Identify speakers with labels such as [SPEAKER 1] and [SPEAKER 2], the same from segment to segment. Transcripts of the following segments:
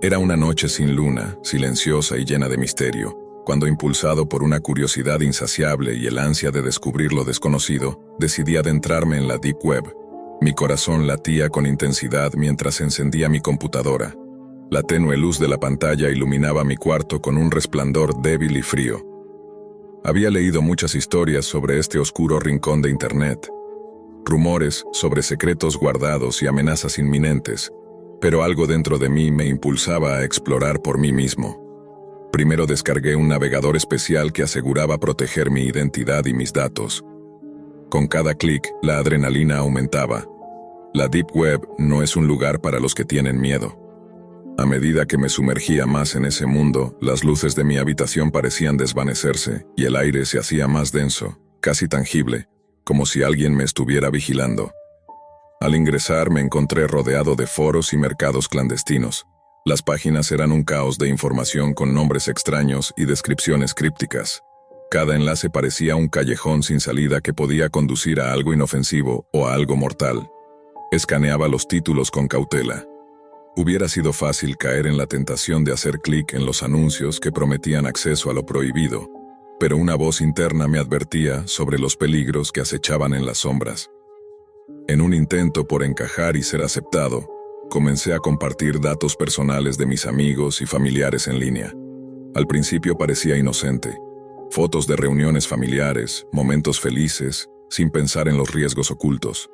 [SPEAKER 1] Era una noche sin luna, silenciosa y llena de misterio, cuando impulsado por una curiosidad insaciable y el ansia de descubrir lo desconocido, decidí adentrarme en la Deep Web. Mi corazón latía con intensidad mientras encendía mi computadora. La tenue luz de la pantalla iluminaba mi cuarto con un resplandor débil y frío. Había leído muchas historias sobre este oscuro rincón de Internet, rumores sobre secretos guardados y amenazas inminentes, pero algo dentro de mí me impulsaba a explorar por mí mismo. Primero descargué un navegador especial que aseguraba proteger mi identidad y mis datos. Con cada clic, la adrenalina aumentaba. La Deep Web no es un lugar para los que tienen miedo. A medida que me sumergía más en ese mundo, las luces de mi habitación parecían desvanecerse y el aire se hacía más denso, casi tangible, como si alguien me estuviera vigilando. Al ingresar me encontré rodeado de foros y mercados clandestinos. Las páginas eran un caos de información con nombres extraños y descripciones crípticas. Cada enlace parecía un callejón sin salida que podía conducir a algo inofensivo o a algo mortal. Escaneaba los títulos con cautela. Hubiera sido fácil caer en la tentación de hacer clic en los anuncios que prometían acceso a lo prohibido, pero una voz interna me advertía sobre los peligros que acechaban en las sombras. En un intento por encajar y ser aceptado, comencé a compartir datos personales de mis amigos y familiares en línea. Al principio parecía inocente. Fotos de reuniones familiares, momentos felices, sin pensar en los riesgos ocultos.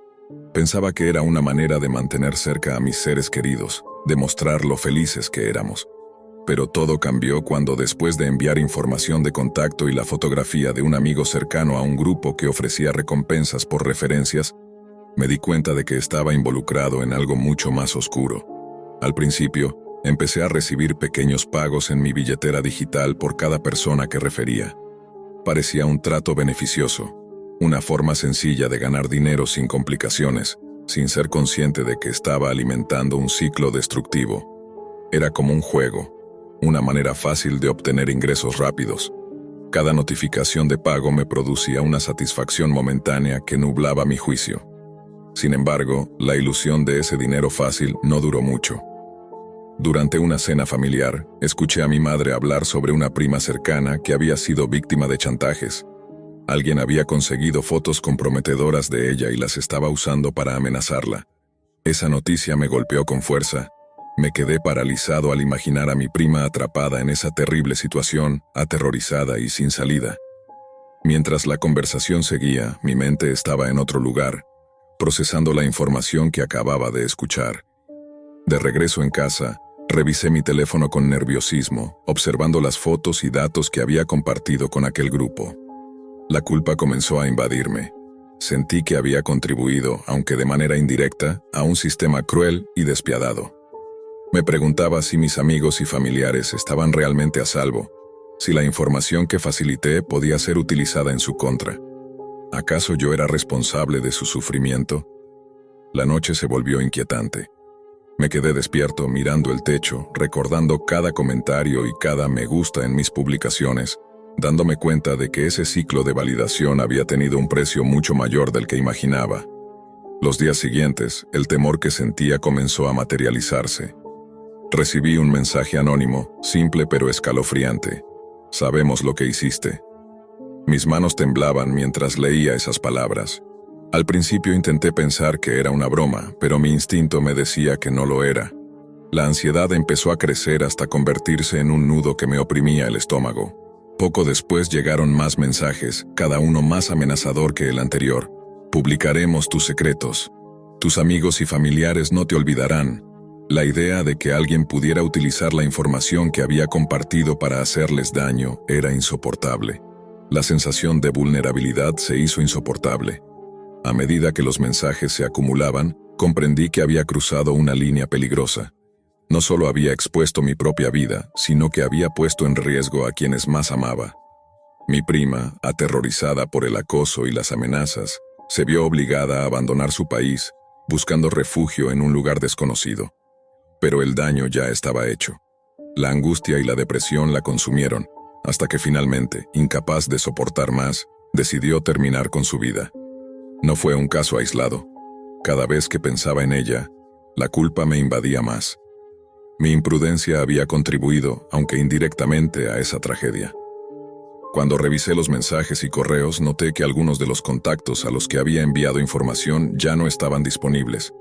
[SPEAKER 1] Pensaba que era una manera de mantener cerca a mis seres queridos, de mostrar lo felices que éramos. Pero todo cambió cuando, después de enviar información de contacto y la fotografía de un amigo cercano a un grupo que ofrecía recompensas por referencias, me di cuenta de que estaba involucrado en algo mucho más oscuro. Al principio, empecé a recibir pequeños pagos en mi billetera digital por cada persona que refería. Parecía un trato beneficioso, una forma sencilla de ganar dinero sin complicaciones, sin ser consciente de que estaba alimentando un ciclo destructivo. Era como un juego, una manera fácil de obtener ingresos rápidos. Cada notificación de pago me producía una satisfacción momentánea que nublaba mi juicio. Sin embargo, la ilusión de ese dinero fácil no duró mucho. Durante una cena familiar, escuché a mi madre hablar sobre una prima cercana que había sido víctima de chantajes. Alguien había conseguido fotos comprometedoras de ella y las estaba usando para amenazarla. Esa noticia me golpeó con fuerza. Me quedé paralizado al imaginar a mi prima atrapada en esa terrible situación, aterrorizada y sin salida. Mientras la conversación seguía, mi mente estaba en otro lugar, procesando la información que acababa de escuchar. De regreso en casa, revisé mi teléfono con nerviosismo, observando las fotos y datos que había compartido con aquel grupo. La culpa comenzó a invadirme. Sentí que había contribuido, aunque de manera indirecta, a un sistema cruel y despiadado. Me preguntaba si mis amigos y familiares estaban realmente a salvo, si la información que facilité podía ser utilizada en su contra. ¿Acaso yo era responsable de su sufrimiento? La noche se volvió inquietante. Me quedé despierto mirando el techo, recordando cada comentario y cada me gusta en mis publicaciones, dándome cuenta de que ese ciclo de validación había tenido un precio mucho mayor del que imaginaba. Los días siguientes, el temor que sentía comenzó a materializarse. Recibí un mensaje anónimo, simple pero escalofriante. Sabemos lo que hiciste. Mis manos temblaban mientras leía esas palabras. Al principio intenté pensar que era una broma, pero mi instinto me decía que no lo era. La ansiedad empezó a crecer hasta convertirse en un nudo que me oprimía el estómago. Poco después llegaron más mensajes, cada uno más amenazador que el anterior. Publicaremos tus secretos. Tus amigos y familiares no te olvidarán. La idea de que alguien pudiera utilizar la información que había compartido para hacerles daño era insoportable. La sensación de vulnerabilidad se hizo insoportable. A medida que los mensajes se acumulaban, comprendí que había cruzado una línea peligrosa. No solo había expuesto mi propia vida, sino que había puesto en riesgo a quienes más amaba. Mi prima, aterrorizada por el acoso y las amenazas, se vio obligada a abandonar su país, buscando refugio en un lugar desconocido. Pero el daño ya estaba hecho. La angustia y la depresión la consumieron, hasta que finalmente, incapaz de soportar más, decidió terminar con su vida. No fue un caso aislado. Cada vez que pensaba en ella, la culpa me invadía más. Mi imprudencia había contribuido, aunque indirectamente, a esa tragedia. Cuando revisé los mensajes y correos, noté que algunos de los contactos a los que había enviado información ya no estaban disponibles.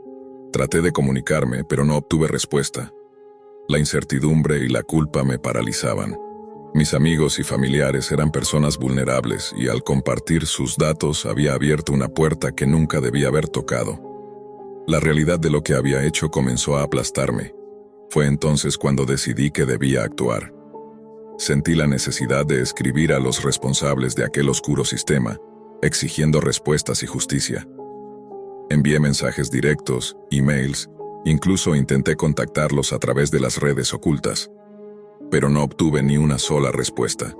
[SPEAKER 1] Traté de comunicarme, pero no obtuve respuesta. La incertidumbre y la culpa me paralizaban. Mis amigos y familiares eran personas vulnerables y al compartir sus datos había abierto una puerta que nunca debía haber tocado. La realidad de lo que había hecho comenzó a aplastarme. Fue entonces cuando decidí que debía actuar. Sentí la necesidad de escribir a los responsables de aquel oscuro sistema, exigiendo respuestas y justicia. Envié mensajes directos, emails, incluso intenté contactarlos a través de las redes ocultas, pero no obtuve ni una sola respuesta.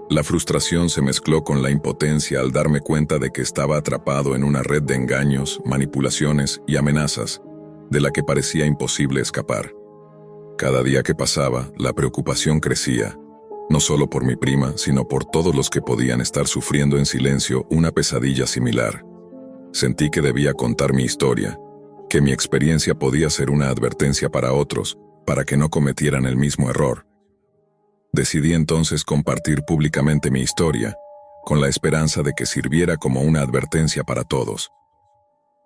[SPEAKER 1] La frustración se mezcló con la impotencia al darme cuenta de que estaba atrapado en una red de engaños, manipulaciones y amenazas, de la que parecía imposible escapar. Cada día que pasaba, la preocupación crecía, no solo por mi prima, sino por todos los que podían estar sufriendo en silencio una pesadilla similar. Sentí que debía contar mi historia, que mi experiencia podía ser una advertencia para otros, para que no cometieran el mismo error. Decidí entonces compartir públicamente mi historia, con la esperanza de que sirviera como una advertencia para todos.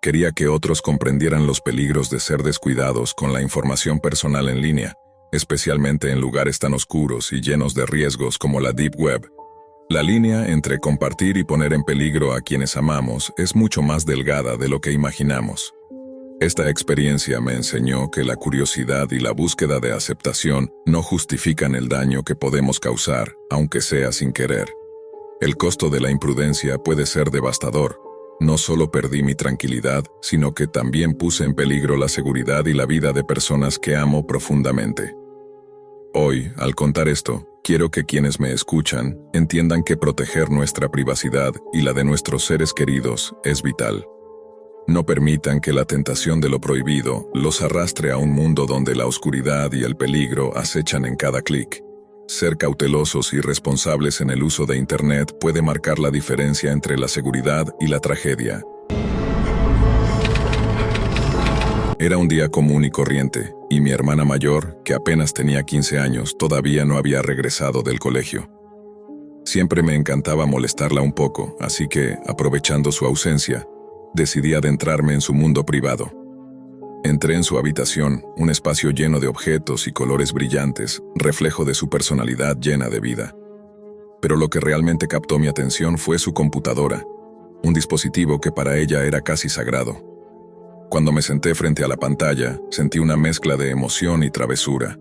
[SPEAKER 1] Quería que otros comprendieran los peligros de ser descuidados con la información personal en línea, especialmente en lugares tan oscuros y llenos de riesgos como la Deep Web. La línea entre compartir y poner en peligro a quienes amamos es mucho más delgada de lo que imaginamos. Esta experiencia me enseñó que la curiosidad y la búsqueda de aceptación no justifican el daño que podemos causar, aunque sea sin querer. El costo de la imprudencia puede ser devastador. No solo perdí mi tranquilidad, sino que también puse en peligro la seguridad y la vida de personas que amo profundamente. Hoy, al contar esto, quiero que quienes me escuchan entiendan que proteger nuestra privacidad y la de nuestros seres queridos es vital. No permitan que la tentación de lo prohibido los arrastre a un mundo donde la oscuridad y el peligro acechan en cada clic. Ser cautelosos y responsables en el uso de Internet puede marcar la diferencia entre la seguridad y la tragedia. Era un día común y corriente, y mi hermana mayor, que apenas tenía 15 años, todavía no había regresado del colegio. Siempre me encantaba molestarla un poco, así que, aprovechando su ausencia, decidí adentrarme en su mundo privado. Entré en su habitación, un espacio lleno de objetos y colores brillantes, reflejo de su personalidad llena de vida. Pero lo que realmente captó mi atención fue su computadora, un dispositivo que para ella era casi sagrado. Cuando me senté frente a la pantalla, sentí una mezcla de emoción y travesura.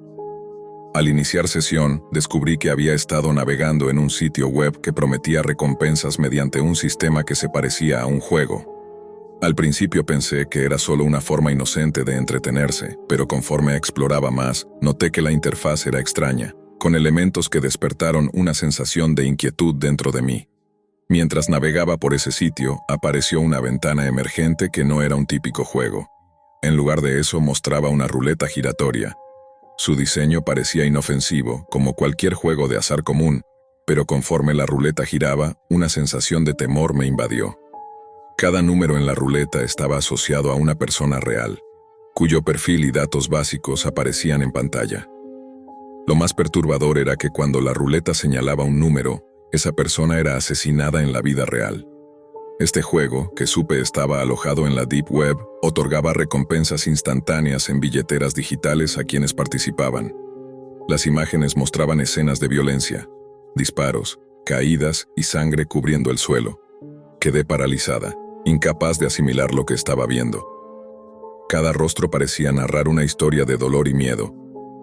[SPEAKER 1] Al iniciar sesión, descubrí que había estado navegando en un sitio web que prometía recompensas mediante un sistema que se parecía a un juego. Al principio pensé que era solo una forma inocente de entretenerse, pero conforme exploraba más, noté que la interfaz era extraña, con elementos que despertaron una sensación de inquietud dentro de mí. Mientras navegaba por ese sitio, apareció una ventana emergente que no era un típico juego. En lugar de eso, mostraba una ruleta giratoria. Su diseño parecía inofensivo, como cualquier juego de azar común, pero conforme la ruleta giraba, una sensación de temor me invadió. Cada número en la ruleta estaba asociado a una persona real, cuyo perfil y datos básicos aparecían en pantalla. Lo más perturbador era que cuando la ruleta señalaba un número, esa persona era asesinada en la vida real. Este juego, que supe estaba alojado en la Deep Web, otorgaba recompensas instantáneas en billeteras digitales a quienes participaban. Las imágenes mostraban escenas de violencia, disparos, caídas y sangre cubriendo el suelo. Quedé paralizada, incapaz de asimilar lo que estaba viendo. Cada rostro parecía narrar una historia de dolor y miedo,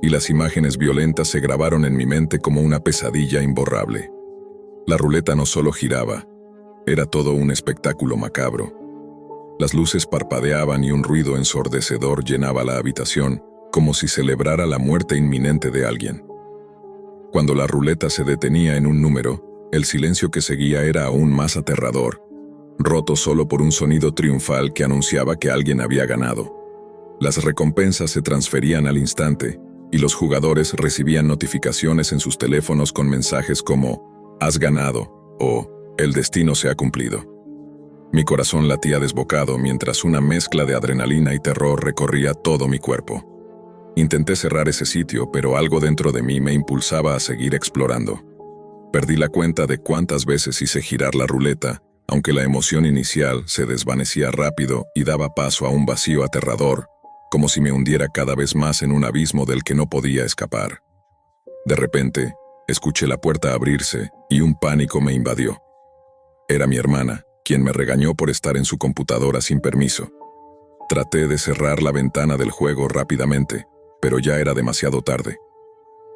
[SPEAKER 1] y las imágenes violentas se grabaron en mi mente como una pesadilla imborrable. La ruleta no solo giraba, era todo un espectáculo macabro. Las luces parpadeaban y un ruido ensordecedor llenaba la habitación, como si celebrara la muerte inminente de alguien. Cuando la ruleta se detenía en un número, el silencio que seguía era aún más aterrador, roto solo por un sonido triunfal que anunciaba que alguien había ganado. Las recompensas se transferían al instante, y los jugadores recibían notificaciones en sus teléfonos con mensajes como «Has ganado» o «El destino se ha cumplido». Mi corazón latía desbocado mientras una mezcla de adrenalina y terror recorría todo mi cuerpo. Intenté cerrar ese sitio, pero algo dentro de mí me impulsaba a seguir explorando. Perdí la cuenta de cuántas veces hice girar la ruleta, aunque la emoción inicial se desvanecía rápido y daba paso a un vacío aterrador, como si me hundiera cada vez más en un abismo del que no podía escapar. De repente, escuché la puerta abrirse y un pánico me invadió. Era mi hermana, quien me regañó por estar en su computadora sin permiso. Traté de cerrar la ventana del juego rápidamente, pero ya era demasiado tarde.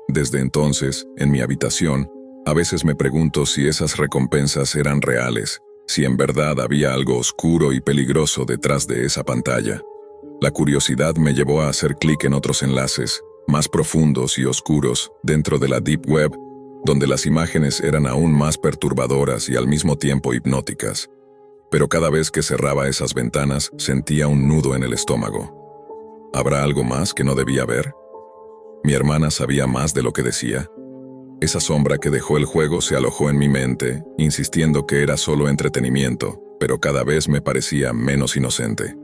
[SPEAKER 1] Desde entonces, en mi habitación, a veces me pregunto si esas recompensas eran reales, si en verdad había algo oscuro y peligroso detrás de esa pantalla. La curiosidad me llevó a hacer clic en otros enlaces, más profundos y oscuros, dentro de la Deep Web, donde las imágenes eran aún más perturbadoras y al mismo tiempo hipnóticas. Pero cada vez que cerraba esas ventanas, sentía un nudo en el estómago. ¿Habrá algo más que no debía ver? ¿Mi hermana sabía más de lo que decía? Esa sombra que dejó el juego se alojó en mi mente, insistiendo que era solo entretenimiento, pero cada vez me parecía menos inocente.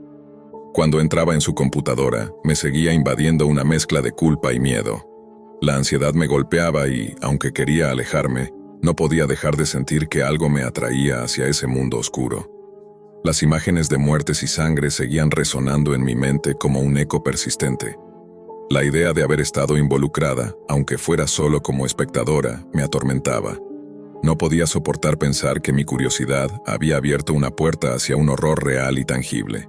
[SPEAKER 1] Cuando entraba en su computadora, me seguía invadiendo una mezcla de culpa y miedo. La ansiedad me golpeaba y, aunque quería alejarme, no podía dejar de sentir que algo me atraía hacia ese mundo oscuro. Las imágenes de muertes y sangre seguían resonando en mi mente como un eco persistente. La idea de haber estado involucrada, aunque fuera solo como espectadora, me atormentaba. No podía soportar pensar que mi curiosidad había abierto una puerta hacia un horror real y tangible.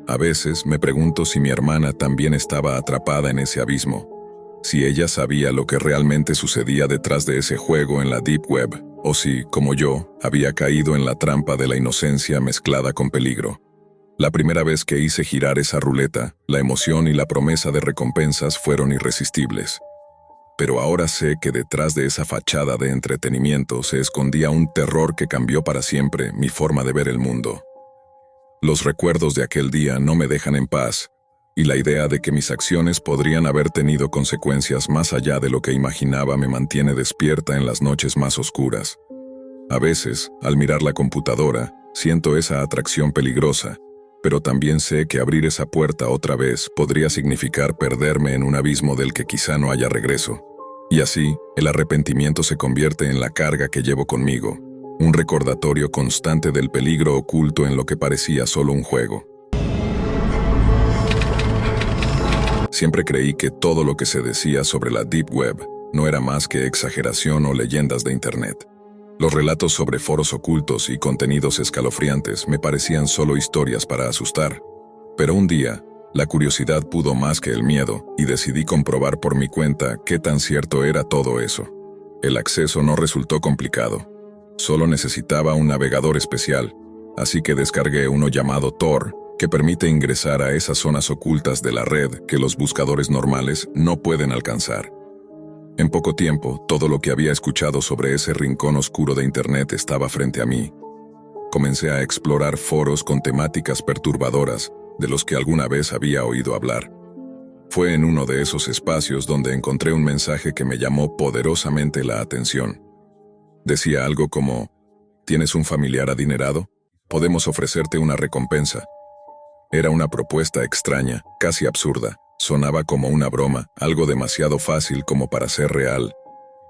[SPEAKER 1] A veces me pregunto si mi hermana también estaba atrapada en ese abismo, si ella sabía lo que realmente sucedía detrás de ese juego en la Deep Web, o si, como yo, había caído en la trampa de la inocencia mezclada con peligro. La primera vez que hice girar esa ruleta, la emoción y la promesa de recompensas fueron irresistibles. Pero ahora sé que detrás de esa fachada de entretenimiento se escondía un terror que cambió para siempre mi forma de ver el mundo. Los recuerdos de aquel día no me dejan en paz, y la idea de que mis acciones podrían haber tenido consecuencias más allá de lo que imaginaba me mantiene despierta en las noches más oscuras. A veces, al mirar la computadora, siento esa atracción peligrosa, pero también sé que abrir esa puerta otra vez podría significar perderme en un abismo del que quizá no haya regreso. Y así, el arrepentimiento se convierte en la carga que llevo conmigo, un recordatorio constante del peligro oculto en lo que parecía solo un juego. Siempre creí que todo lo que se decía sobre la Deep Web no era más que exageración o leyendas de Internet. Los relatos sobre foros ocultos y contenidos escalofriantes me parecían solo historias para asustar. Pero un día, la curiosidad pudo más que el miedo y decidí comprobar por mi cuenta qué tan cierto era todo eso. El acceso no resultó complicado. Solo necesitaba un navegador especial, así que descargué uno llamado Tor, que permite ingresar a esas zonas ocultas de la red que los buscadores normales no pueden alcanzar. En poco tiempo, todo lo que había escuchado sobre ese rincón oscuro de Internet estaba frente a mí. Comencé a explorar foros con temáticas perturbadoras de los que alguna vez había oído hablar. Fue en uno de esos espacios donde encontré un mensaje que me llamó poderosamente la atención. Decía algo como: ¿tienes un familiar adinerado? Podemos ofrecerte una recompensa. Era una propuesta extraña, casi absurda. Sonaba como una broma, algo demasiado fácil como para ser real.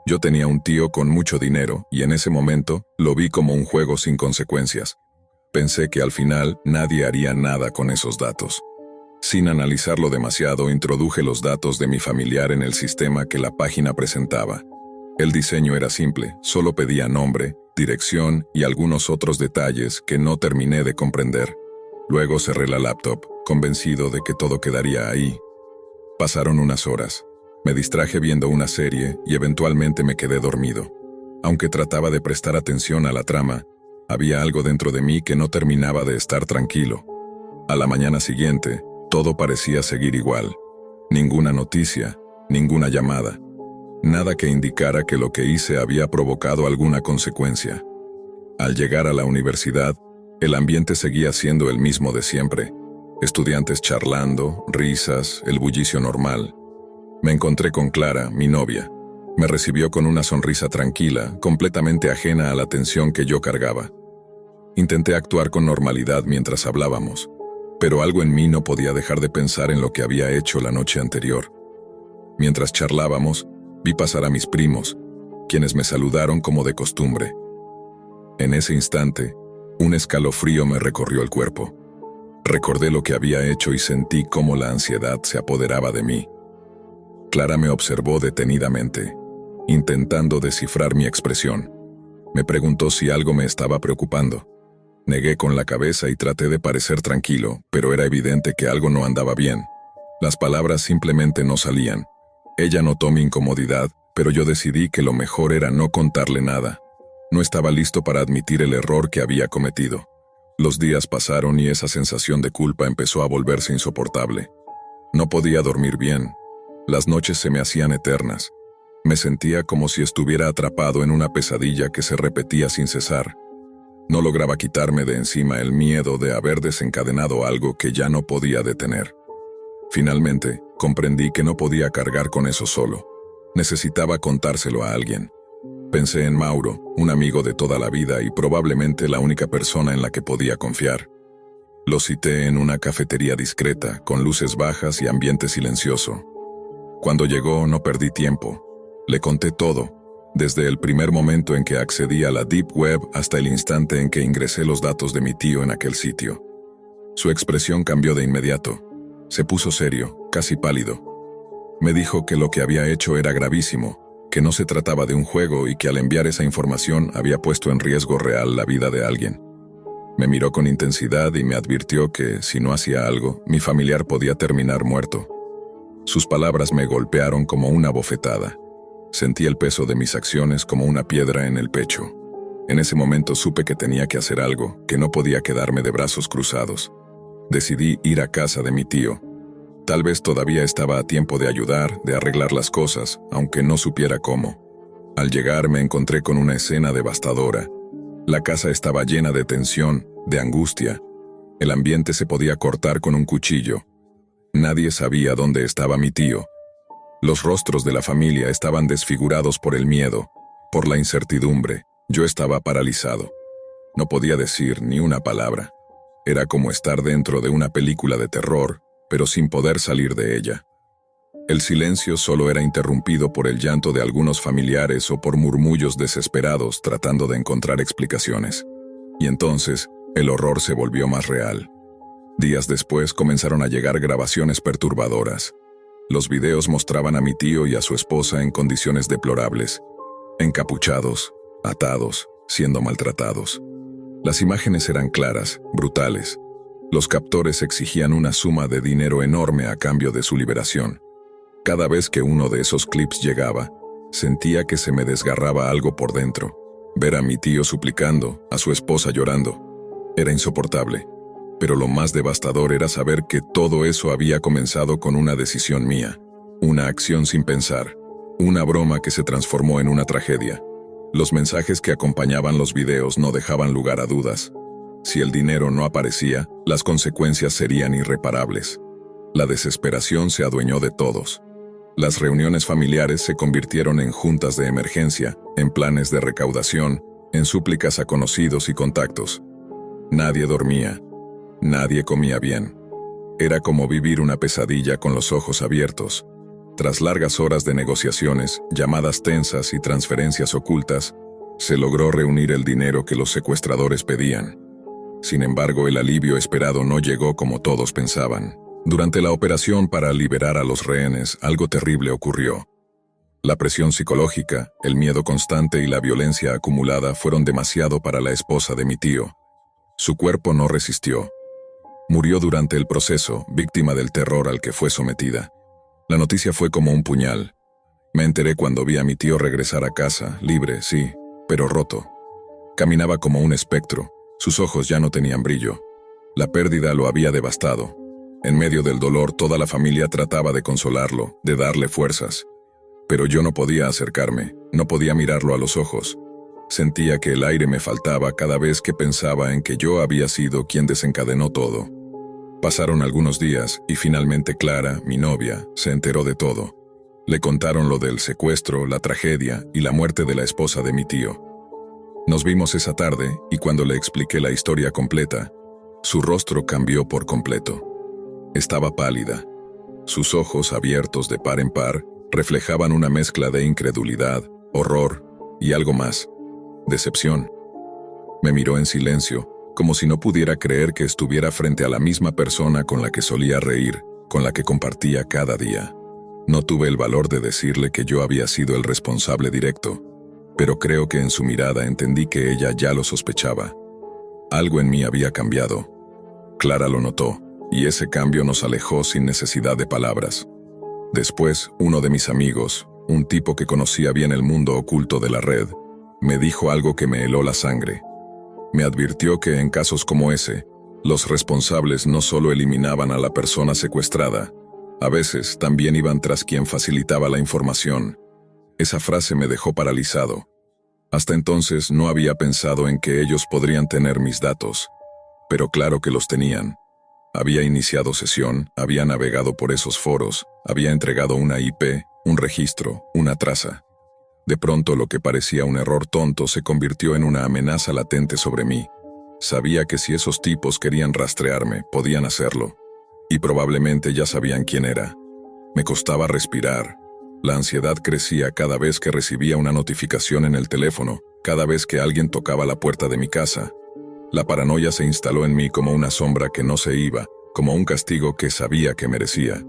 [SPEAKER 1] Yo tenía un tío con mucho dinero y en ese momento lo vi como un juego sin consecuencias. Pensé que al final nadie haría nada con esos datos. Sin analizarlo demasiado, introduje los datos de mi familiar en el sistema que la página presentaba. El diseño era simple, solo pedía nombre, dirección y algunos otros detalles que no terminé de comprender. Luego cerré la laptop, convencido de que todo quedaría ahí. Pasaron unas horas. Me distraje viendo una serie y eventualmente me quedé dormido. Aunque trataba de prestar atención a la trama, había algo dentro de mí que no terminaba de estar tranquilo. A la mañana siguiente, todo parecía seguir igual. Ninguna noticia, ninguna llamada. Nada que indicara que lo que hice había provocado alguna consecuencia. Al llegar a la universidad, el ambiente seguía siendo el mismo de siempre. Estudiantes charlando, risas, el bullicio normal. Me encontré con Clara, mi novia. Me recibió con una sonrisa tranquila, completamente ajena a la tensión que yo cargaba. Intenté actuar con normalidad mientras hablábamos, pero algo en mí no podía dejar de pensar en lo que había hecho la noche anterior. Mientras charlábamos, vi pasar a mis primos, quienes me saludaron como de costumbre. En ese instante, un escalofrío me recorrió el cuerpo. Recordé lo que había hecho y sentí cómo la ansiedad se apoderaba de mí. Clara me observó detenidamente, intentando descifrar mi expresión. Me preguntó si algo me estaba preocupando. Negué con la cabeza y traté de parecer tranquilo, pero era evidente que algo no andaba bien. Las palabras simplemente no salían. Ella notó mi incomodidad, pero yo decidí que lo mejor era no contarle nada. No estaba listo para admitir el error que había cometido. Los días pasaron y esa sensación de culpa empezó a volverse insoportable. No podía dormir bien. Las noches se me hacían eternas. Me sentía como si estuviera atrapado en una pesadilla que se repetía sin cesar. No lograba quitarme de encima el miedo de haber desencadenado algo que ya no podía detener. Finalmente, comprendí que no podía cargar con eso solo. Necesitaba contárselo a alguien. Pensé en Mauro, un amigo de toda la vida y probablemente la única persona en la que podía confiar. Lo cité en una cafetería discreta, con luces bajas y ambiente silencioso. Cuando llegó, no perdí tiempo. Le conté todo, desde el primer momento en que accedí a la Deep Web hasta el instante en que ingresé los datos de mi tío en aquel sitio. Su expresión cambió de inmediato. Se puso serio, casi pálido. Me dijo que lo que había hecho era gravísimo, que no se trataba de un juego y que al enviar esa información había puesto en riesgo real la vida de alguien. Me miró con intensidad y me advirtió que, si no hacía algo, mi familiar podía terminar muerto. Sus palabras me golpearon como una bofetada. Sentí el peso de mis acciones como una piedra en el pecho. En ese momento supe que tenía que hacer algo, que no podía quedarme de brazos cruzados. Decidí ir a casa de mi tío. Tal vez todavía estaba a tiempo de ayudar, de arreglar las cosas, aunque no supiera cómo. Al llegar me encontré con una escena devastadora. La casa estaba llena de tensión, de angustia. El ambiente se podía cortar con un cuchillo. Nadie sabía dónde estaba mi tío. Los rostros de la familia estaban desfigurados por el miedo, por la incertidumbre. Yo estaba paralizado. No podía decir ni una palabra. Era como estar dentro de una película de terror, pero sin poder salir de ella. El silencio solo era interrumpido por el llanto de algunos familiares o por murmullos desesperados tratando de encontrar explicaciones. Y entonces, el horror se volvió más real. Días después comenzaron a llegar grabaciones perturbadoras. Los videos mostraban a mi tío y a su esposa en condiciones deplorables, encapuchados, atados, siendo maltratados. Las imágenes eran claras, brutales. Los captores exigían una suma de dinero enorme a cambio de su liberación. Cada vez que uno de esos clips llegaba, sentía que se me desgarraba algo por dentro. Ver a mi tío suplicando, a su esposa llorando, era insoportable. Pero lo más devastador era saber que todo eso había comenzado con una decisión mía, una acción sin pensar, una broma que se transformó en una tragedia. Los mensajes que acompañaban los videos no dejaban lugar a dudas. Si el dinero no aparecía, las consecuencias serían irreparables. La desesperación se adueñó de todos. Las reuniones familiares se convirtieron en juntas de emergencia, en planes de recaudación, en súplicas a conocidos y contactos. Nadie dormía. Nadie comía bien. Era como vivir una pesadilla con los ojos abiertos. Tras largas horas de negociaciones, llamadas tensas y transferencias ocultas, se logró reunir el dinero que los secuestradores pedían. Sin embargo, el alivio esperado no llegó como todos pensaban. Durante la operación para liberar a los rehenes, algo terrible ocurrió. La presión psicológica, el miedo constante y la violencia acumulada fueron demasiado para la esposa de mi tío. Su cuerpo no resistió. Murió durante el proceso, víctima del terror al que fue sometida. La noticia fue como un puñal. Me enteré cuando vi a mi tío regresar a casa, libre, sí, pero roto. Caminaba como un espectro, sus ojos ya no tenían brillo. La pérdida lo había devastado. En medio del dolor, toda la familia trataba de consolarlo, de darle fuerzas. Pero yo no podía acercarme, no podía mirarlo a los ojos. Sentía que el aire me faltaba cada vez que pensaba en que yo había sido quien desencadenó todo. Pasaron algunos días y finalmente Clara, mi novia, se enteró de todo. Le contaron lo del secuestro, la tragedia y la muerte de la esposa de mi tío. Nos vimos esa tarde y cuando le expliqué la historia completa, su rostro cambió por completo. Estaba pálida. Sus ojos, abiertos de par en par, Reflejaban una mezcla de incredulidad, horror y algo más, decepción. Me miró en silencio, como si no pudiera creer que estuviera frente a la misma persona con la que solía reír, con la que compartía cada día. No tuve el valor de decirle que yo había sido el responsable directo, pero creo que en su mirada entendí que ella ya lo sospechaba. Algo en mí había cambiado. Clara lo notó, y ese cambio nos alejó sin necesidad de palabras. Después, uno de mis amigos, un tipo que conocía bien el mundo oculto de la red, me dijo algo que me heló la sangre. Me advirtió que en casos como ese, los responsables no solo eliminaban a la persona secuestrada, a veces también iban tras quien facilitaba la información. Esa frase me dejó paralizado. Hasta entonces no había pensado en que ellos podrían tener mis datos, pero claro que los tenían. Había iniciado sesión, había navegado por esos foros, había entregado una IP, un registro, una traza. De pronto lo que parecía un error tonto se convirtió en una amenaza latente sobre mí. Sabía que si esos tipos querían rastrearme, podían hacerlo. Y probablemente ya sabían quién era. Me costaba respirar. La ansiedad crecía cada vez que recibía una notificación en el teléfono, cada vez que alguien tocaba la puerta de mi casa. La paranoia se instaló en mí como una sombra que no se iba, como un castigo que sabía que merecía.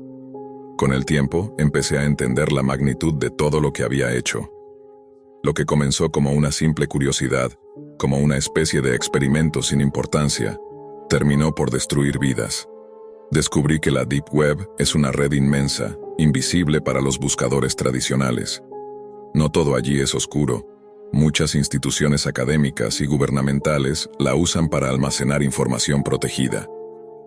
[SPEAKER 1] Con el tiempo, empecé a entender la magnitud de todo lo que había hecho. Lo que comenzó como una simple curiosidad, como una especie de experimento sin importancia, terminó por destruir vidas. Descubrí que la Deep Web es una red inmensa, invisible para los buscadores tradicionales. No todo allí es oscuro. Muchas instituciones académicas y gubernamentales la usan para almacenar información protegida.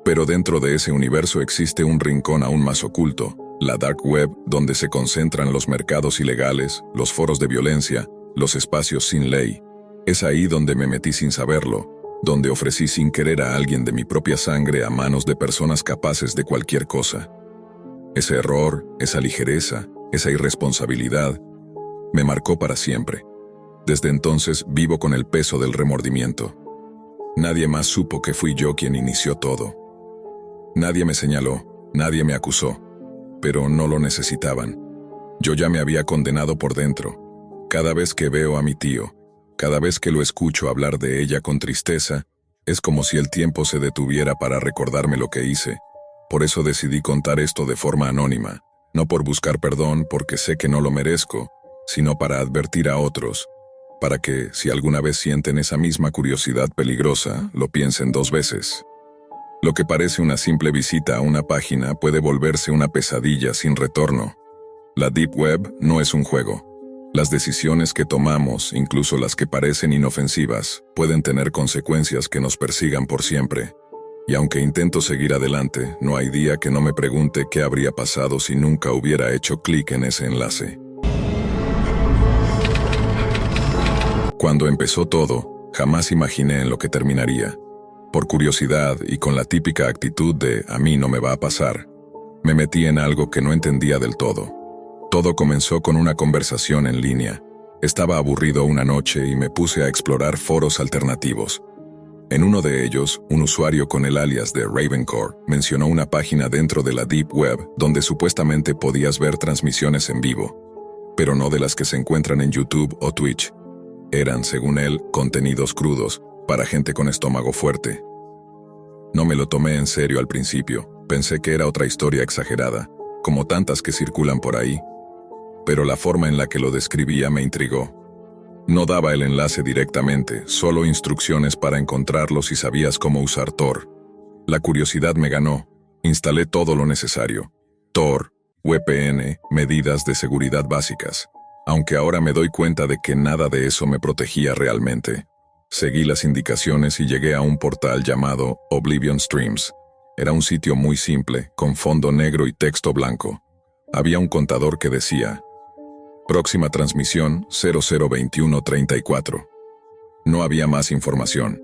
[SPEAKER 1] Pero dentro de ese universo existe un rincón aún más oculto, la Dark Web, donde se concentran los mercados ilegales, los foros de violencia, los espacios sin ley. Es ahí donde me metí sin saberlo, donde ofrecí sin querer a alguien de mi propia sangre a manos de personas capaces de cualquier cosa. Ese error, esa ligereza, esa irresponsabilidad, me marcó para siempre. Desde entonces vivo con el peso del remordimiento. Nadie más supo que fui yo quien inició todo. Nadie me señaló, nadie me acusó, pero no lo necesitaban. Yo ya me había condenado por dentro. Cada vez que veo a mi tío, cada vez que lo escucho hablar de ella con tristeza, es como si el tiempo se detuviera para recordarme lo que hice. Por eso decidí contar esto de forma anónima, no por buscar perdón porque sé que no lo merezco, sino para advertir a otros, para que, si alguna vez sienten esa misma curiosidad peligrosa, lo piensen 2 veces. Lo que parece una simple visita a una página puede volverse una pesadilla sin retorno. La Deep Web no es un juego. Las decisiones que tomamos, incluso las que parecen inofensivas, pueden tener consecuencias que nos persigan por siempre. Y aunque intento seguir adelante, no hay día que no me pregunte qué habría pasado si nunca hubiera hecho clic en ese enlace. Cuando empezó todo, jamás imaginé en lo que terminaría. Por curiosidad y con la típica actitud de «a mí no me va a pasar», me metí en algo que no entendía del todo. Todo comenzó con una conversación en línea. Estaba aburrido una noche y me puse a explorar foros alternativos. En uno de ellos, un usuario con el alias de Ravencore mencionó una página dentro de la Deep Web donde supuestamente podías ver transmisiones en vivo, pero no de las que se encuentran en YouTube o Twitch. Eran, según él, contenidos crudos, para gente con estómago fuerte. No me lo tomé en serio al principio, pensé que era otra historia exagerada, como tantas que circulan por ahí. Pero la forma en la que lo describía me intrigó. No daba el enlace directamente, solo instrucciones para encontrarlo si sabías cómo usar Tor. La curiosidad me ganó, instalé todo lo necesario. Tor, VPN, medidas de seguridad básicas. Aunque ahora me doy cuenta de que nada de eso me protegía realmente. Seguí las indicaciones y llegué a un portal llamado Oblivion Streams. Era un sitio muy simple, con fondo negro y texto blanco. Había un contador que decía: próxima transmisión 002134. No había más información.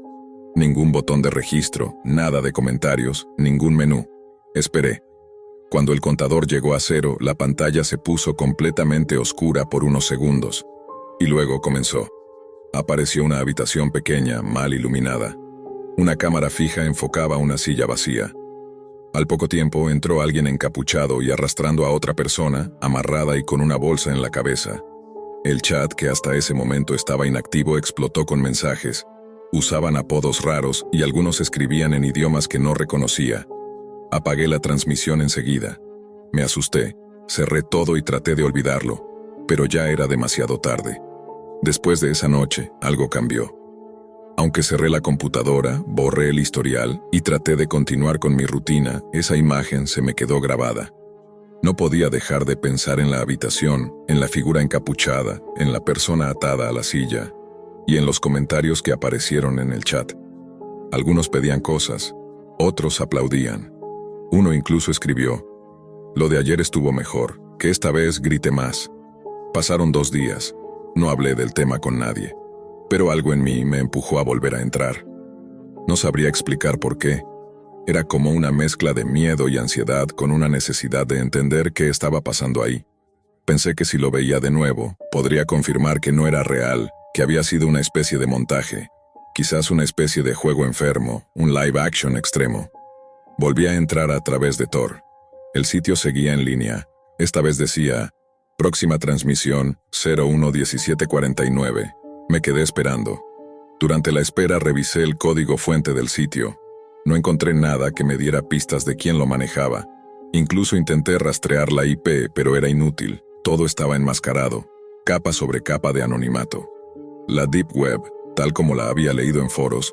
[SPEAKER 1] Ningún botón de registro, nada de comentarios, ningún menú. Esperé. Cuando el contador llegó a 0, la pantalla se puso completamente oscura por unos segundos. Y luego comenzó. Apareció una habitación pequeña, mal iluminada. Una cámara fija enfocaba una silla vacía. Al poco tiempo entró alguien encapuchado y arrastrando a otra persona, amarrada y con una bolsa en la cabeza. El chat, que hasta ese momento estaba inactivo, explotó con mensajes. Usaban apodos raros y algunos escribían en idiomas que no reconocía. Apagué la transmisión enseguida. Me asusté, cerré todo y traté de olvidarlo, pero ya era demasiado tarde. Después de esa noche, algo cambió. Aunque cerré la computadora, borré el historial y traté de continuar con mi rutina, esa imagen se me quedó grabada. No podía dejar de pensar en la habitación, en la figura encapuchada, en la persona atada a la silla y en los comentarios que aparecieron en el chat. Algunos pedían cosas, otros aplaudían. Uno incluso escribió: "Lo de ayer estuvo mejor, que esta vez grite más". Pasaron 2 días. No hablé del tema con nadie, pero algo en mí me empujó a volver a entrar. No sabría explicar por qué. Era como una mezcla de miedo y ansiedad con una necesidad de entender qué estaba pasando ahí. Pensé que si lo veía de nuevo, podría confirmar que no era real, que había sido una especie de montaje, quizás una especie de juego enfermo, un live action extremo. Volví a entrar a través de Tor. El sitio seguía en línea. Esta vez decía: "Próxima transmisión, 01:17:49". Me quedé esperando. Durante la espera revisé el código fuente del sitio. No encontré nada que me diera pistas de quién lo manejaba. Incluso intenté rastrear la IP, pero era inútil. Todo estaba enmascarado, capa sobre capa de anonimato. La Deep Web, tal como la había leído en foros,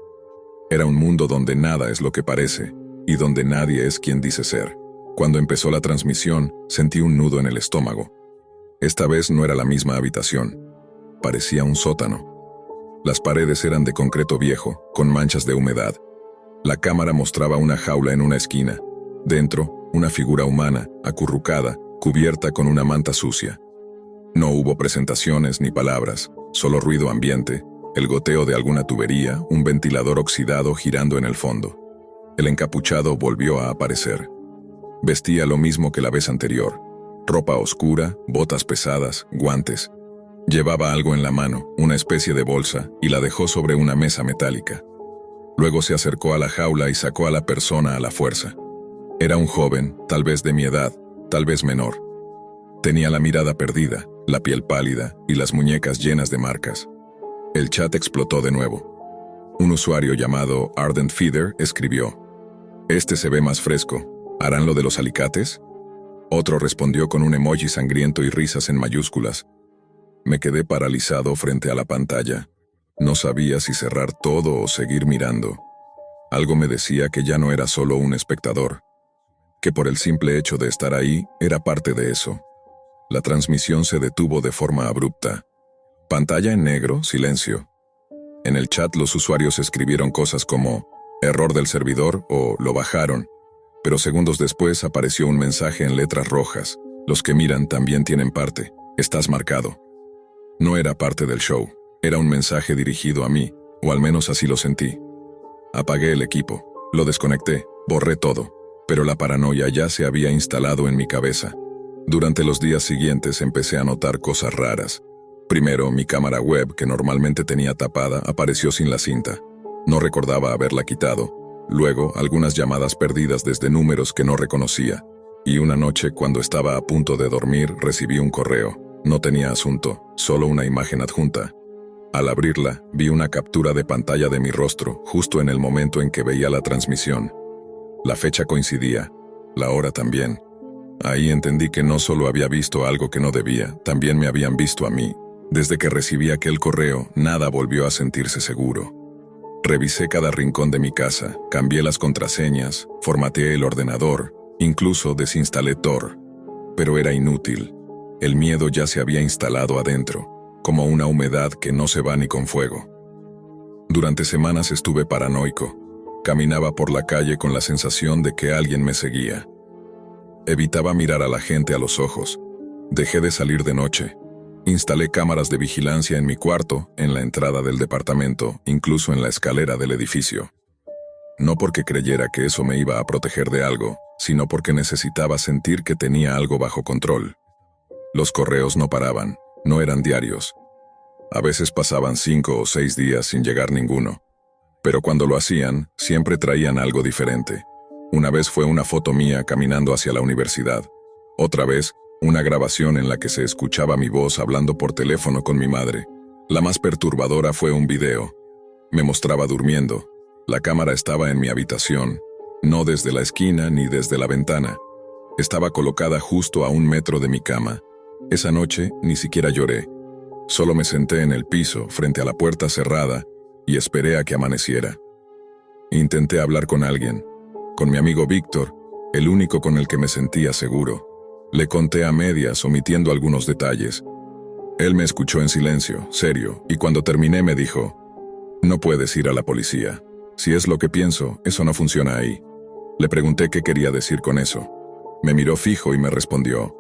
[SPEAKER 1] era un mundo donde nada es lo que parece, y donde nadie es quien dice ser. Cuando empezó la transmisión, sentí un nudo en el estómago. Esta vez no era la misma habitación. Parecía un sótano. Las paredes eran de concreto viejo, con manchas de humedad. La cámara mostraba una jaula en una esquina. Dentro, una figura humana, acurrucada, cubierta con una manta sucia. No hubo presentaciones ni palabras, solo ruido ambiente, el goteo de alguna tubería, un ventilador oxidado girando en el fondo. El encapuchado volvió a aparecer. Vestía lo mismo que la vez anterior. Ropa oscura, botas pesadas, guantes. Llevaba algo en la mano, una especie de bolsa, y la dejó sobre una mesa metálica. Luego se acercó a la jaula y sacó a la persona a la fuerza. Era un joven, tal vez de mi edad, tal vez menor. Tenía la mirada perdida, la piel pálida y las muñecas llenas de marcas. El chat explotó de nuevo. Un usuario llamado Ardent Feeder escribió: "Este se ve más fresco. ¿Harán lo de los alicates?". Otro respondió con un emoji sangriento y risas en mayúsculas. Me quedé paralizado frente a la pantalla. No sabía si cerrar todo o seguir mirando. Algo me decía que ya no era solo un espectador, que por el simple hecho de estar ahí, era parte de eso. La transmisión se detuvo de forma abrupta. Pantalla en negro, silencio. En el chat los usuarios escribieron cosas como "error del servidor" o "lo bajaron", pero segundos después apareció un mensaje en letras rojas: "Los que miran también tienen parte. Estás marcado". No era parte del show. Era un mensaje dirigido a mí, o al menos así lo sentí. Apagué el equipo, lo desconecté, borré todo, pero la paranoia ya se había instalado en mi cabeza. Durante los días siguientes empecé a notar cosas raras. Primero, mi cámara web, que normalmente tenía tapada, apareció sin la cinta. No recordaba haberla quitado. Luego, algunas llamadas perdidas desde números que no reconocía. Y una noche, cuando estaba a punto de dormir, recibí un correo. No tenía asunto, solo una imagen adjunta. Al abrirla, vi una captura de pantalla de mi rostro, justo en el momento en que veía la transmisión. La fecha coincidía, la hora también. Ahí entendí que no solo había visto algo que no debía, también me habían visto a mí. Desde que recibí aquel correo, nada volvió a sentirse seguro. Revisé cada rincón de mi casa, cambié las contraseñas, formateé el ordenador, incluso desinstalé Tor. Pero era inútil. El miedo ya se había instalado adentro, como una humedad que no se va ni con fuego. Durante semanas estuve paranoico. Caminaba por la calle con la sensación de que alguien me seguía. Evitaba mirar a la gente a los ojos. Dejé de salir de noche. Instalé cámaras de vigilancia en mi cuarto, en la entrada del departamento, incluso en la escalera del edificio. No porque creyera que eso me iba a proteger de algo, sino porque necesitaba sentir que tenía algo bajo control. Los correos no paraban, no eran diarios. A veces pasaban 5 o 6 días sin llegar ninguno. Pero cuando lo hacían, siempre traían algo diferente. Una vez fue una foto mía caminando hacia la universidad. Otra vez, una grabación en la que se escuchaba mi voz hablando por teléfono con mi madre. La más perturbadora fue un video. Me mostraba durmiendo. La cámara estaba en mi habitación, no desde la esquina ni desde la ventana. Estaba colocada justo a 1 metro de mi cama. Esa noche ni siquiera lloré. Solo me senté en el piso, frente a la puerta cerrada, y esperé a que amaneciera. Intenté hablar con alguien, con mi amigo Víctor, el único con el que me sentía seguro. Le conté a medias, omitiendo algunos detalles. Él me escuchó en silencio, serio, y cuando terminé me dijo: «No puedes ir a la policía. Si es lo que pienso, eso no funciona ahí». Le pregunté qué quería decir con eso. Me miró fijo y me respondió: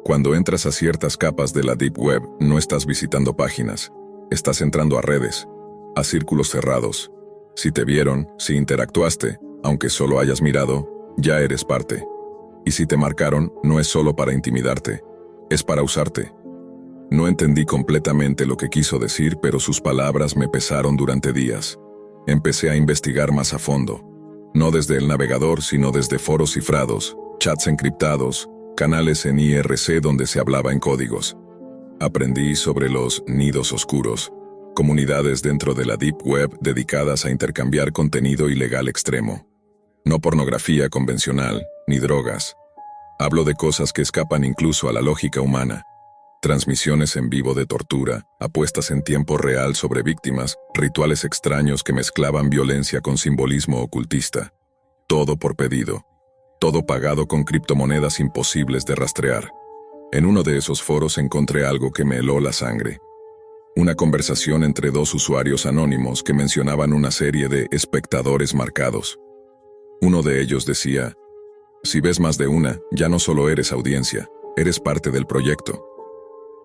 [SPEAKER 1] «Cuando entras a ciertas capas de la Deep Web, no estás visitando páginas. Estás entrando a redes, a círculos cerrados. Si te vieron, si interactuaste, aunque solo hayas mirado, ya eres parte. Y si te marcaron, no es solo para intimidarte, es para usarte». No entendí completamente lo que quiso decir, pero sus palabras me pesaron durante días. Empecé a investigar más a fondo. No desde el navegador, sino desde foros cifrados, chats encriptados, canales en IRC donde se hablaba en códigos. Aprendí sobre los nidos oscuros, comunidades dentro de la Deep Web dedicadas a intercambiar contenido ilegal extremo. No pornografía convencional, ni drogas. Hablo de cosas que escapan incluso a la lógica humana. Transmisiones en vivo de tortura, apuestas en tiempo real sobre víctimas, rituales extraños que mezclaban violencia con simbolismo ocultista. Todo por pedido. Todo pagado con criptomonedas imposibles de rastrear. En uno de esos foros encontré algo que me heló la sangre. Una conversación entre 2 usuarios anónimos que mencionaban una serie de espectadores marcados. Uno de ellos decía: «Si ves más de una, ya no solo eres audiencia, eres parte del proyecto».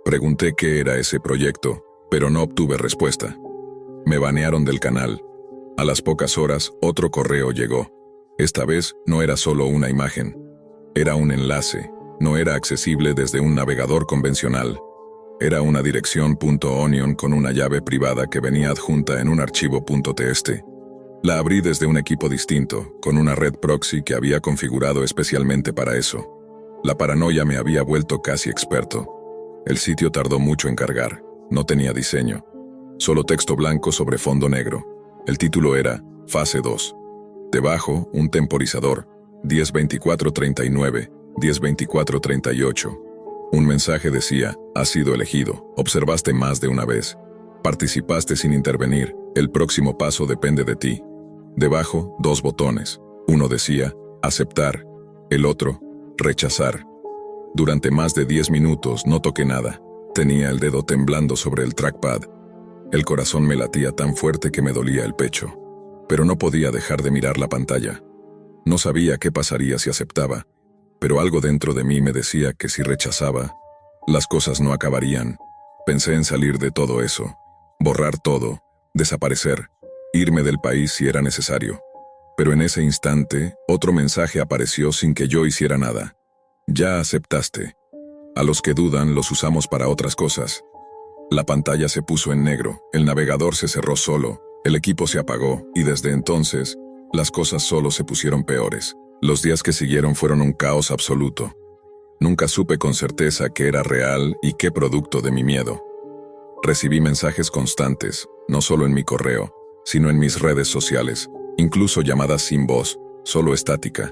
[SPEAKER 1] Pregunté qué era ese proyecto, pero no obtuve respuesta. Me banearon del canal. A las pocas horas, otro correo llegó. Esta vez no era solo una imagen. Era un enlace. No era accesible desde un navegador convencional. Era una dirección .onion con una llave privada que venía adjunta en un archivo .txt. La abrí desde un equipo distinto, con una red proxy que había configurado especialmente para eso. La paranoia me había vuelto casi experto. El sitio tardó mucho en cargar. No tenía diseño. Solo texto blanco sobre fondo negro. El título era Fase 2. Debajo, un temporizador. 10-24-39, 10-24-38. Un mensaje decía: «Has sido elegido. Observaste más de una vez. Participaste sin intervenir. El próximo paso depende de ti». Debajo, 2 botones. Uno decía: «Aceptar». El otro: «Rechazar». Durante más de 10 minutos no toqué nada. Tenía el dedo temblando sobre el trackpad. El corazón me latía tan fuerte que me dolía el pecho. Pero no podía dejar de mirar la pantalla. No sabía qué pasaría si aceptaba, pero algo dentro de mí me decía que si rechazaba, las cosas no acabarían. Pensé en salir de todo eso, borrar todo, desaparecer, irme del país si era necesario. Pero en ese instante, otro mensaje apareció sin que yo hiciera nada. «Ya aceptaste. A los que dudan los usamos para otras cosas». La pantalla se puso en negro, el navegador se cerró solo, el equipo se apagó, y desde entonces, las cosas solo se pusieron peores. Los días que siguieron fueron un caos absoluto. Nunca supe con certeza qué era real y qué producto de mi miedo. Recibí mensajes constantes, no solo en mi correo, sino en mis redes sociales, incluso llamadas sin voz, solo estática.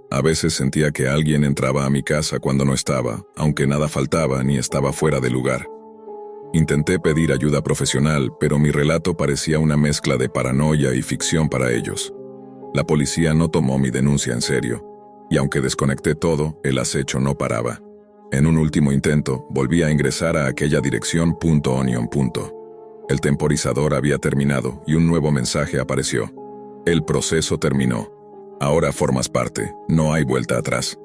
[SPEAKER 1] A veces sentía que alguien entraba a mi casa cuando no estaba, aunque nada faltaba ni estaba fuera de lugar. Intenté pedir ayuda profesional, pero mi relato parecía una mezcla de paranoia y ficción para ellos. La policía no tomó mi denuncia en serio, y aunque desconecté todo, el acecho no paraba. En un último intento, volví a ingresar a aquella dirección .onion. El temporizador había terminado y un nuevo mensaje apareció. El proceso terminó. Ahora formas parte, no hay vuelta atrás.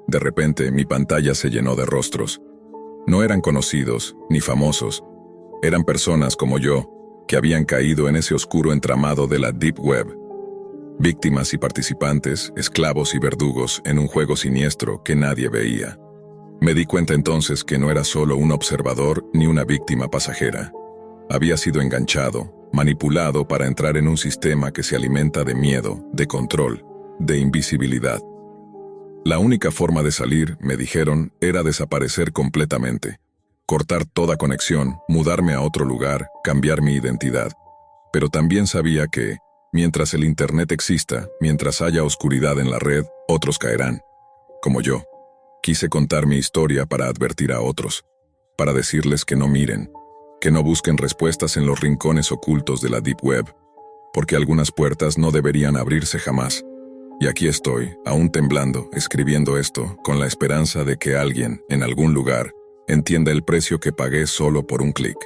[SPEAKER 1] De repente, mi pantalla se llenó de rostros. No eran conocidos, ni famosos. Eran personas como yo, que habían caído en ese oscuro entramado de la Deep Web. Víctimas y participantes, esclavos y verdugos en un juego siniestro que nadie veía. Me di cuenta entonces que no era solo un observador ni una víctima pasajera. Había sido enganchado, manipulado para entrar en un sistema que se alimenta de miedo, de control, de invisibilidad. La única forma de salir, me dijeron, era desaparecer completamente. Cortar toda conexión, mudarme a otro lugar, cambiar mi identidad. Pero también sabía que, mientras el Internet exista, mientras haya oscuridad en la red, otros caerán. Como yo. Quise contar mi historia para advertir a otros, para decirles que no miren, que no busquen respuestas en los rincones ocultos de la Deep Web, porque algunas puertas no deberían abrirse jamás. Y aquí estoy, aún temblando, escribiendo esto, con la esperanza de que alguien, en algún lugar, entienda el precio que pagué solo por un clic.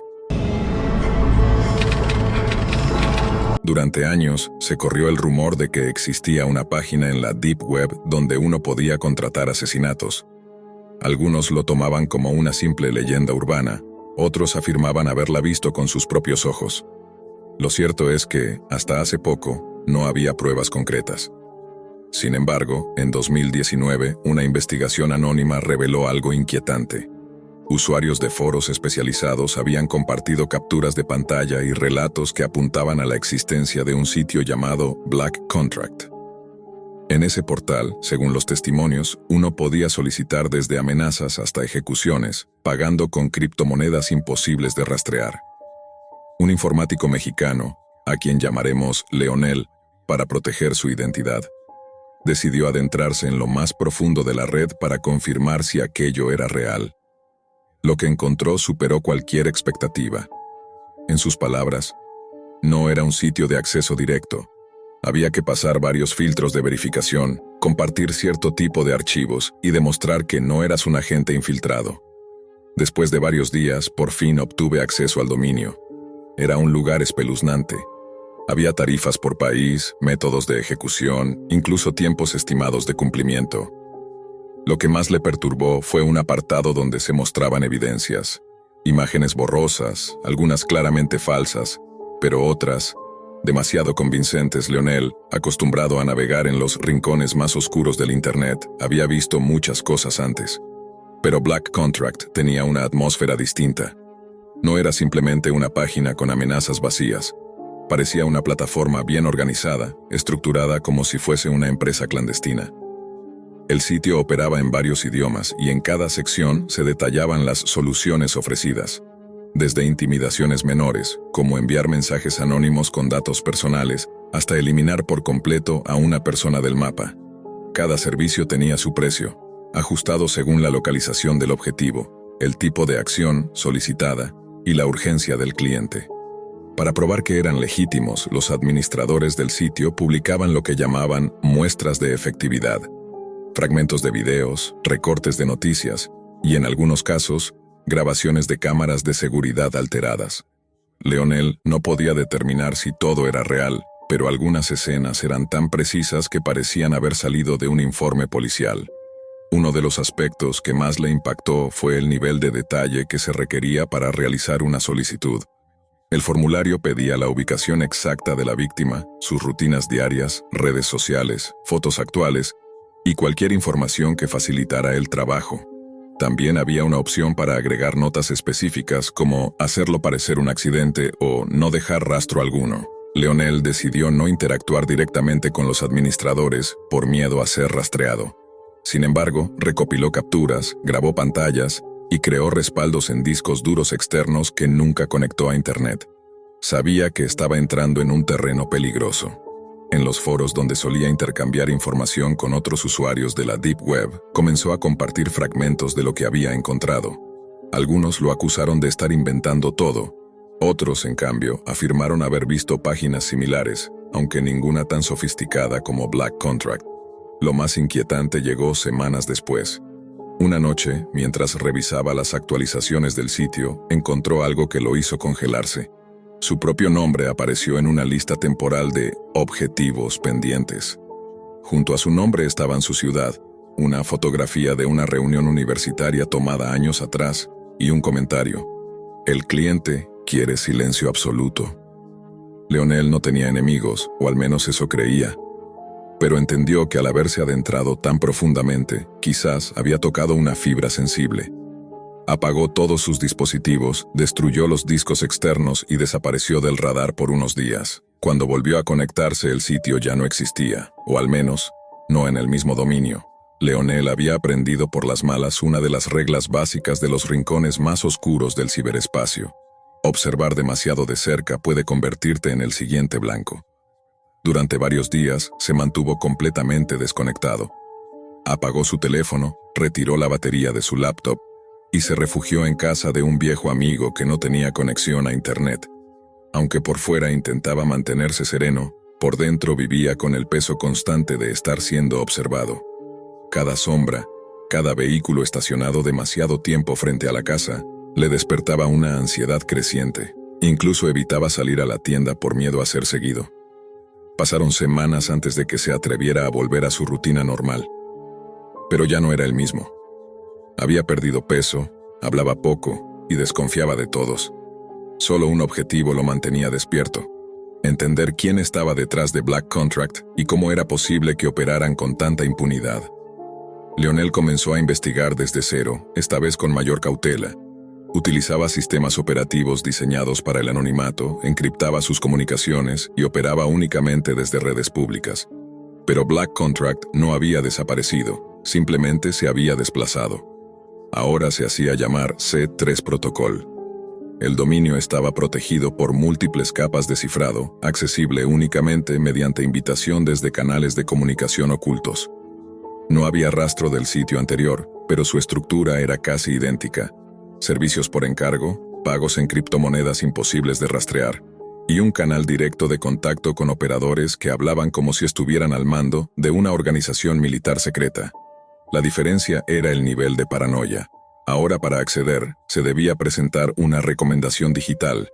[SPEAKER 1] Durante años, se corrió el rumor de que existía una página en la Deep Web donde uno podía contratar asesinatos. Algunos lo tomaban como una simple leyenda urbana, otros afirmaban haberla visto con sus propios ojos. Lo cierto es que, hasta hace poco, no había pruebas concretas. Sin embargo, en 2019, una investigación anónima reveló algo inquietante. Usuarios de foros especializados habían compartido capturas de pantalla y relatos que apuntaban a la existencia de un sitio llamado Black Contract. En ese portal, según los testimonios, uno podía solicitar desde amenazas hasta ejecuciones, pagando con criptomonedas imposibles de rastrear. Un informático mexicano, a quien llamaremos Leonel, para proteger su identidad, decidió adentrarse en lo más profundo de la red para confirmar si aquello era real. Lo que encontró superó cualquier expectativa. En sus palabras, no era un sitio de acceso directo. Había que pasar varios filtros de verificación, compartir cierto tipo de archivos y demostrar que no eras un agente infiltrado. Después de varios días, por fin obtuve acceso al dominio. Era un lugar espeluznante. Había tarifas por país, métodos de ejecución, incluso tiempos estimados de cumplimiento. Lo que más le perturbó fue un apartado donde se mostraban evidencias, imágenes borrosas, algunas claramente falsas, pero otras, demasiado convincentes. Leonel, acostumbrado a navegar en los rincones más oscuros del Internet, había visto muchas cosas antes. Pero Black Contract tenía una atmósfera distinta. No era simplemente una página con amenazas vacías. Parecía una plataforma bien organizada, estructurada como si fuese una empresa clandestina. El sitio operaba en varios idiomas y en cada sección se detallaban las soluciones ofrecidas. Desde intimidaciones menores, como enviar mensajes anónimos con datos personales, hasta eliminar por completo a una persona del mapa. Cada servicio tenía su precio, ajustado según la localización del objetivo, el tipo de acción solicitada y la urgencia del cliente. Para probar que eran legítimos, los administradores del sitio publicaban lo que llamaban muestras de efectividad, fragmentos de videos, recortes de noticias y, en algunos casos, grabaciones de cámaras de seguridad alteradas. Leonel no podía determinar si todo era real, pero algunas escenas eran tan precisas que parecían haber salido de un informe policial. Uno de los aspectos que más le impactó fue el nivel de detalle que se requería para realizar una solicitud. El formulario pedía la ubicación exacta de la víctima, sus rutinas diarias, redes sociales, fotos actuales y cualquier información que facilitara el trabajo. También había una opción para agregar notas específicas como hacerlo parecer un accidente o no dejar rastro alguno. Leonel decidió no interactuar directamente con los administradores por miedo a ser rastreado. Sin embargo, recopiló capturas, grabó pantallas y creó respaldos en discos duros externos que nunca conectó a Internet. Sabía que estaba entrando en un terreno peligroso. En los foros donde solía intercambiar información con otros usuarios de la Deep Web, comenzó a compartir fragmentos de lo que había encontrado. Algunos lo acusaron de estar inventando todo. Otros, en cambio, afirmaron haber visto páginas similares, aunque ninguna tan sofisticada como Black Contract. Lo más inquietante llegó semanas después. Una noche, mientras revisaba las actualizaciones del sitio, encontró algo que lo hizo congelarse. Su propio nombre apareció en una lista temporal de objetivos pendientes. Junto a su nombre estaban su ciudad, una fotografía de una reunión universitaria tomada años atrás y un comentario: el cliente quiere silencio absoluto. Leonel no tenía enemigos, o al menos eso creía. Pero entendió que al haberse adentrado tan profundamente, quizás había tocado una fibra sensible. Apagó todos sus dispositivos, destruyó los discos externos y desapareció del radar por unos días. Cuando volvió a conectarse, el sitio ya no existía, o al menos, no en el mismo dominio. Leonel había aprendido por las malas una de las reglas básicas de los rincones más oscuros del ciberespacio. Observar demasiado de cerca puede convertirte en el siguiente blanco. Durante varios días se mantuvo completamente desconectado. Apagó su teléfono, retiró la batería de su laptop y se refugió en casa de un viejo amigo que no tenía conexión a Internet. Aunque por fuera intentaba mantenerse sereno, por dentro vivía con el peso constante de estar siendo observado. Cada sombra, cada vehículo estacionado demasiado tiempo frente a la casa, le despertaba una ansiedad creciente. Incluso evitaba salir a la tienda por miedo a ser seguido. Pasaron semanas antes de que se atreviera a volver a su rutina normal. Pero ya no era el mismo. Había perdido peso, hablaba poco y desconfiaba de todos. Solo un objetivo lo mantenía despierto: entender quién estaba detrás de Black Contract y cómo era posible que operaran con tanta impunidad. Leonel comenzó a investigar desde cero, esta vez con mayor cautela. Utilizaba sistemas operativos diseñados para el anonimato, encriptaba sus comunicaciones y operaba únicamente desde redes públicas. Pero Black Contract no había desaparecido, simplemente se había desplazado. Ahora se hacía llamar C3 Protocol. El dominio estaba protegido por múltiples capas de cifrado, accesible únicamente mediante invitación desde canales de comunicación ocultos. No había rastro del sitio anterior, pero su estructura era casi idéntica. Servicios por encargo, pagos en criptomonedas imposibles de rastrear, y un canal directo de contacto con operadores que hablaban como si estuvieran al mando de una organización militar secreta. La diferencia era el nivel de paranoia. Ahora, para acceder, se debía presentar una recomendación digital,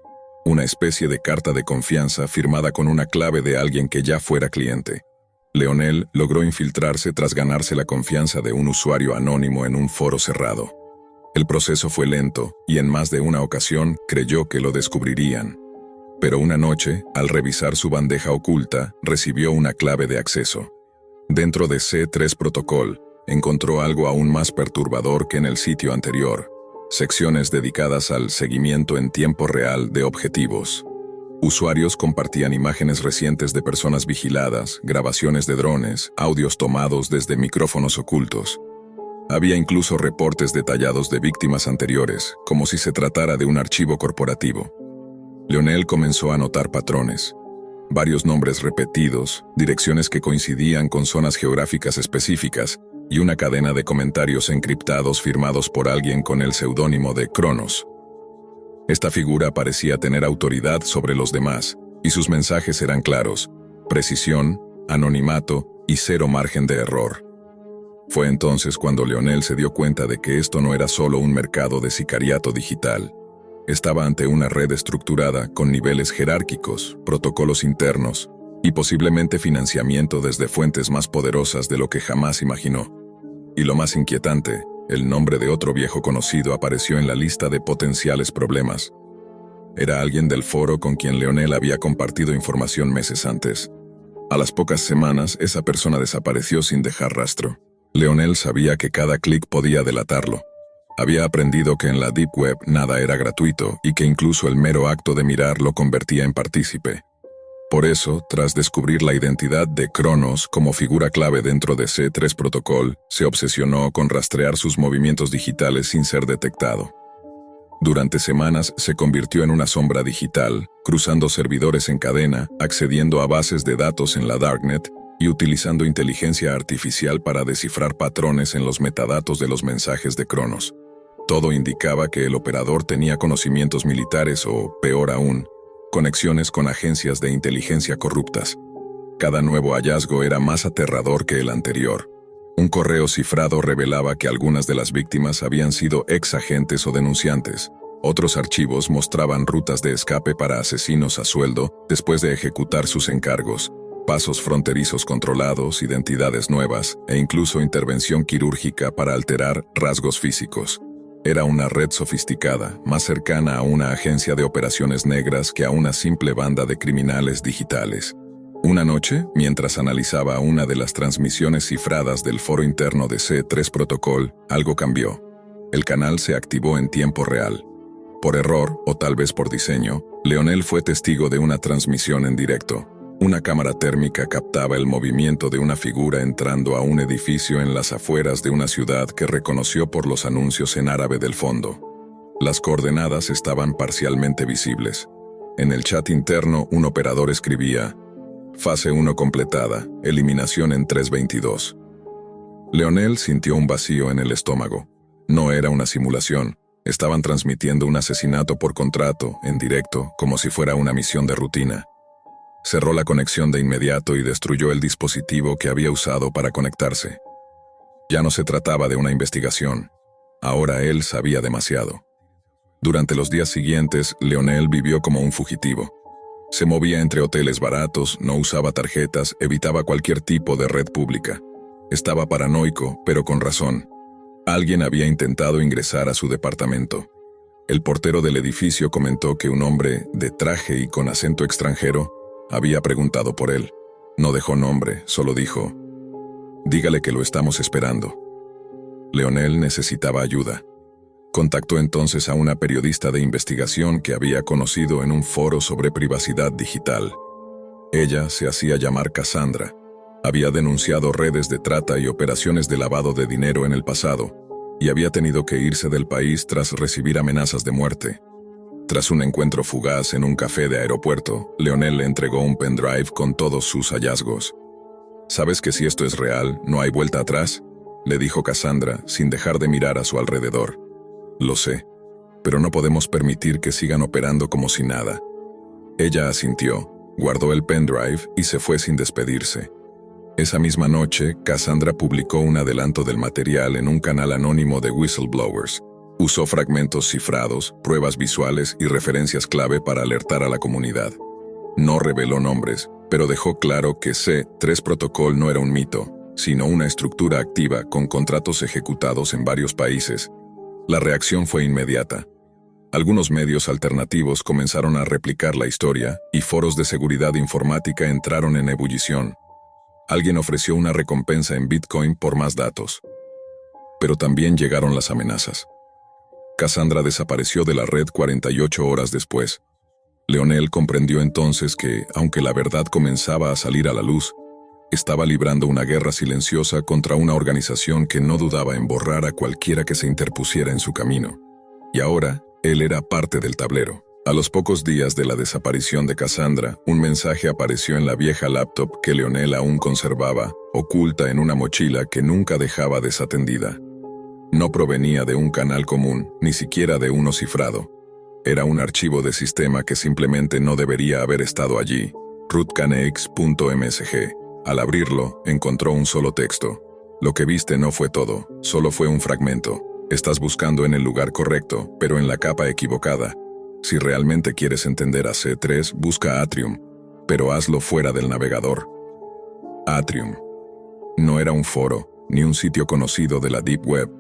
[SPEAKER 1] una especie de carta de confianza firmada con una clave de alguien que ya fuera cliente. Leonel logró infiltrarse tras ganarse la confianza de un usuario anónimo en un foro cerrado. El proceso fue lento y en más de una ocasión creyó que lo descubrirían. Pero una noche, al revisar su bandeja oculta, recibió una clave de acceso. Dentro de C3 Protocol, encontró algo aún más perturbador que en el sitio anterior: secciones dedicadas al seguimiento en tiempo real de objetivos. Usuarios compartían imágenes recientes de personas vigiladas, grabaciones de drones, audios tomados desde micrófonos ocultos. Había incluso reportes detallados de víctimas anteriores, como si se tratara de un archivo corporativo. Leonel comenzó a notar patrones. Varios nombres repetidos, direcciones que coincidían con zonas geográficas específicas, y una cadena de comentarios encriptados firmados por alguien con el seudónimo de Cronos. Esta figura parecía tener autoridad sobre los demás, y sus mensajes eran claros: precisión, anonimato y cero margen de error. Fue entonces cuando Leonel se dio cuenta de que esto no era solo un mercado de sicariato digital. Estaba ante una red estructurada con niveles jerárquicos, protocolos internos y posiblemente financiamiento desde fuentes más poderosas de lo que jamás imaginó. Y lo más inquietante, el nombre de otro viejo conocido apareció en la lista de potenciales problemas. Era alguien del foro con quien Leonel había compartido información meses antes. A las pocas semanas, esa persona desapareció sin dejar rastro. Leonel sabía que cada clic podía delatarlo. Había aprendido que en la Deep Web nada era gratuito y que incluso el mero acto de mirar lo convertía en partícipe. Por eso, tras descubrir la identidad de Cronos como figura clave dentro de C3 Protocol, se obsesionó con rastrear sus movimientos digitales sin ser detectado. Durante semanas se convirtió en una sombra digital, cruzando servidores en cadena, accediendo a bases de datos en la Darknet y utilizando inteligencia artificial para descifrar patrones en los metadatos de los mensajes de Cronos. Todo indicaba que el operador tenía conocimientos militares o, peor aún, conexiones con agencias de inteligencia corruptas. Cada nuevo hallazgo era más aterrador que el anterior. Un correo cifrado revelaba que algunas de las víctimas habían sido ex agentes o denunciantes. Otros archivos mostraban rutas de escape para asesinos a sueldo después de ejecutar sus encargos, pasos fronterizos controlados, identidades nuevas e incluso intervención quirúrgica para alterar rasgos físicos. Era una red sofisticada, más cercana a una agencia de operaciones negras que a una simple banda de criminales digitales. Una noche, mientras analizaba una de las transmisiones cifradas del foro interno de C3 Protocol, algo cambió. El canal se activó en tiempo real. Por error, o tal vez por diseño, Leonel fue testigo de una transmisión en directo. Una cámara térmica captaba el movimiento de una figura entrando a un edificio en las afueras de una ciudad que reconoció por los anuncios en árabe del fondo. Las coordenadas estaban parcialmente visibles. En el chat interno, un operador escribía: Fase 1 completada, eliminación en 3:22. Leonel sintió un vacío en el estómago. No era una simulación. Estaban transmitiendo un asesinato por contrato, en directo, como si fuera una misión de rutina. Cerró la conexión de inmediato y destruyó el dispositivo que había usado para conectarse. Ya no se trataba de una investigación. Ahora él sabía demasiado. Durante los días siguientes, Leonel vivió como un fugitivo. Se movía entre hoteles baratos, no usaba tarjetas, evitaba cualquier tipo de red pública. Estaba paranoico, pero con razón. Alguien había intentado ingresar a su departamento. El portero del edificio comentó que un hombre de traje y con acento extranjero había preguntado por él. No dejó nombre, solo dijo: dígale que lo estamos esperando. Leonel necesitaba ayuda. Contactó entonces a una periodista de investigación que había conocido en un foro sobre privacidad digital. Ella se hacía llamar Cassandra. Había denunciado redes de trata y operaciones de lavado de dinero en el pasado, y había tenido que irse del país tras recibir amenazas de muerte. Tras un encuentro fugaz en un café de aeropuerto, Leonel le entregó un pendrive con todos sus hallazgos. «¿Sabes que si esto es real, no hay vuelta atrás?», le dijo Cassandra, sin dejar de mirar a su alrededor. «Lo sé, pero no podemos permitir que sigan operando como si nada». Ella asintió, guardó el pendrive y se fue sin despedirse. Esa misma noche, Cassandra publicó un adelanto del material en un canal anónimo de whistleblowers. Usó fragmentos cifrados, pruebas visuales y referencias clave para alertar a la comunidad. No reveló nombres, pero dejó claro que C3 Protocol no era un mito, sino una estructura activa con contratos ejecutados en varios países. La reacción fue inmediata. Algunos medios alternativos comenzaron a replicar la historia y foros de seguridad informática entraron en ebullición. Alguien ofreció una recompensa en Bitcoin por más datos. Pero también llegaron las amenazas. Cassandra desapareció de la red 48 horas después. Leonel comprendió entonces que, aunque la verdad comenzaba a salir a la luz, estaba librando una guerra silenciosa contra una organización que no dudaba en borrar a cualquiera que se interpusiera en su camino. Y ahora, él era parte del tablero. A los pocos días de la desaparición de Cassandra, un mensaje apareció en la vieja laptop que Leonel aún conservaba, oculta en una mochila que nunca dejaba desatendida. No provenía de un canal común, ni siquiera de uno cifrado. Era un archivo de sistema que simplemente no debería haber estado allí, rootcanex.msg. Al abrirlo, encontró un solo texto. Lo que viste no fue todo, solo fue un fragmento. Estás buscando en el lugar correcto, pero en la capa equivocada. Si realmente quieres entender a C3, busca Atrium, pero hazlo fuera del navegador. Atrium. No era un foro, ni un sitio conocido de la Deep Web,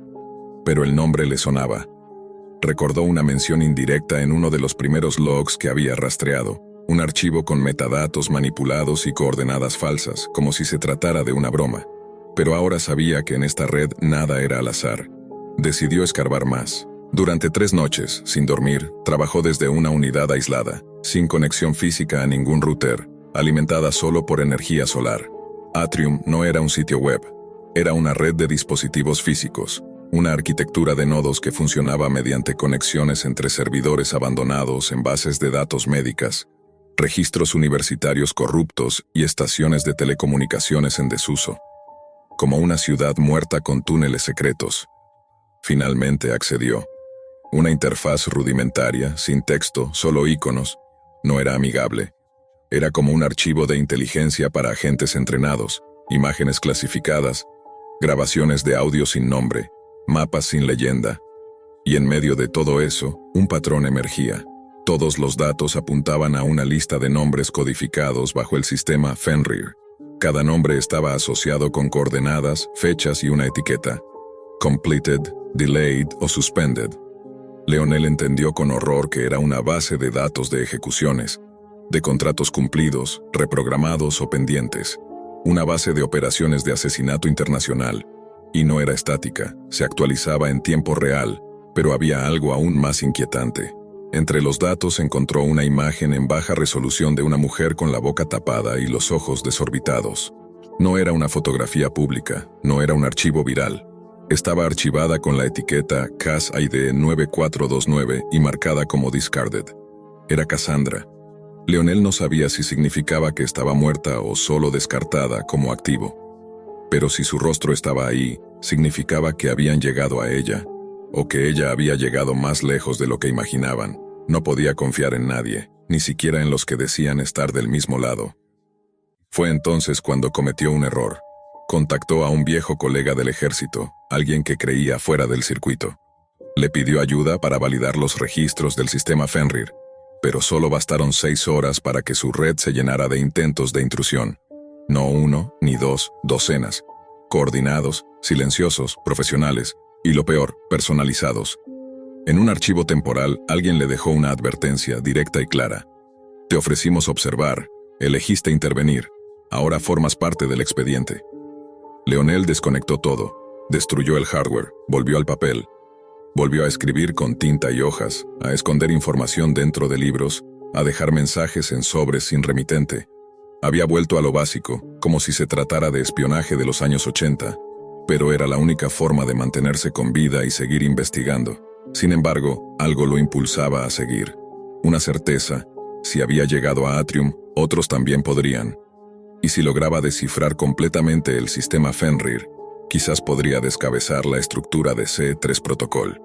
[SPEAKER 1] pero el nombre le sonaba. Recordó una mención indirecta en uno de los primeros logs que había rastreado, un archivo con metadatos manipulados y coordenadas falsas, como si se tratara de una broma. Pero ahora sabía que en esta red nada era al azar. Decidió escarbar más. Durante 3 noches, sin dormir, trabajó desde una unidad aislada, sin conexión física a ningún router, alimentada solo por energía solar. Atrium no era un sitio web, era una red de dispositivos físicos, una arquitectura de nodos que funcionaba mediante conexiones entre servidores abandonados en bases de datos médicas, registros universitarios corruptos y estaciones de telecomunicaciones en desuso. Como una ciudad muerta con túneles secretos. Finalmente accedió. Una interfaz rudimentaria, sin texto, solo iconos, no era amigable. Era como un archivo de inteligencia para agentes entrenados, imágenes clasificadas, grabaciones de audio sin nombre, mapas sin leyenda. Y en medio de todo eso, un patrón emergía. Todos los datos apuntaban a una lista de nombres codificados bajo el sistema Fenrir. Cada nombre estaba asociado con coordenadas, fechas y una etiqueta. Completed, delayed o suspended. Leonel entendió con horror que era una base de datos de ejecuciones, de contratos cumplidos, reprogramados o pendientes. Una base de operaciones de asesinato internacional. Y no era estática, se actualizaba en tiempo real, pero había algo aún más inquietante. Entre los datos encontró una imagen en baja resolución de una mujer con la boca tapada y los ojos desorbitados. No era una fotografía pública, no era un archivo viral. Estaba archivada con la etiqueta CAS ID 9429 y marcada como discarded. Era Cassandra. Leonel no sabía si significaba que estaba muerta o solo descartada como activo. Pero si su rostro estaba ahí, significaba que habían llegado a ella, o que ella había llegado más lejos de lo que imaginaban. No podía confiar en nadie, ni siquiera en los que decían estar del mismo lado. Fue entonces cuando cometió un error. Contactó a un viejo colega del ejército, alguien que creía fuera del circuito. Le pidió ayuda para validar los registros del sistema Fenrir, pero solo bastaron 6 horas para que su red se llenara de intentos de intrusión. No uno, ni dos, docenas. Coordinados, silenciosos, profesionales, y lo peor, personalizados. En un archivo temporal, alguien le dejó una advertencia directa y clara. Te ofrecimos observar, elegiste intervenir, ahora formas parte del expediente. Leonel desconectó todo, destruyó el hardware, volvió al papel. Volvió a escribir con tinta y hojas, a esconder información dentro de libros, a dejar mensajes en sobres sin remitente. Había vuelto a lo básico, como si se tratara de espionaje de los años 80, pero era la única forma de mantenerse con vida y seguir investigando. Sin embargo, algo lo impulsaba a seguir. Una certeza: si había llegado a Atrium, otros también podrían. Y si lograba descifrar completamente el sistema Fenrir, quizás podría descabezar la estructura de C3 Protocol.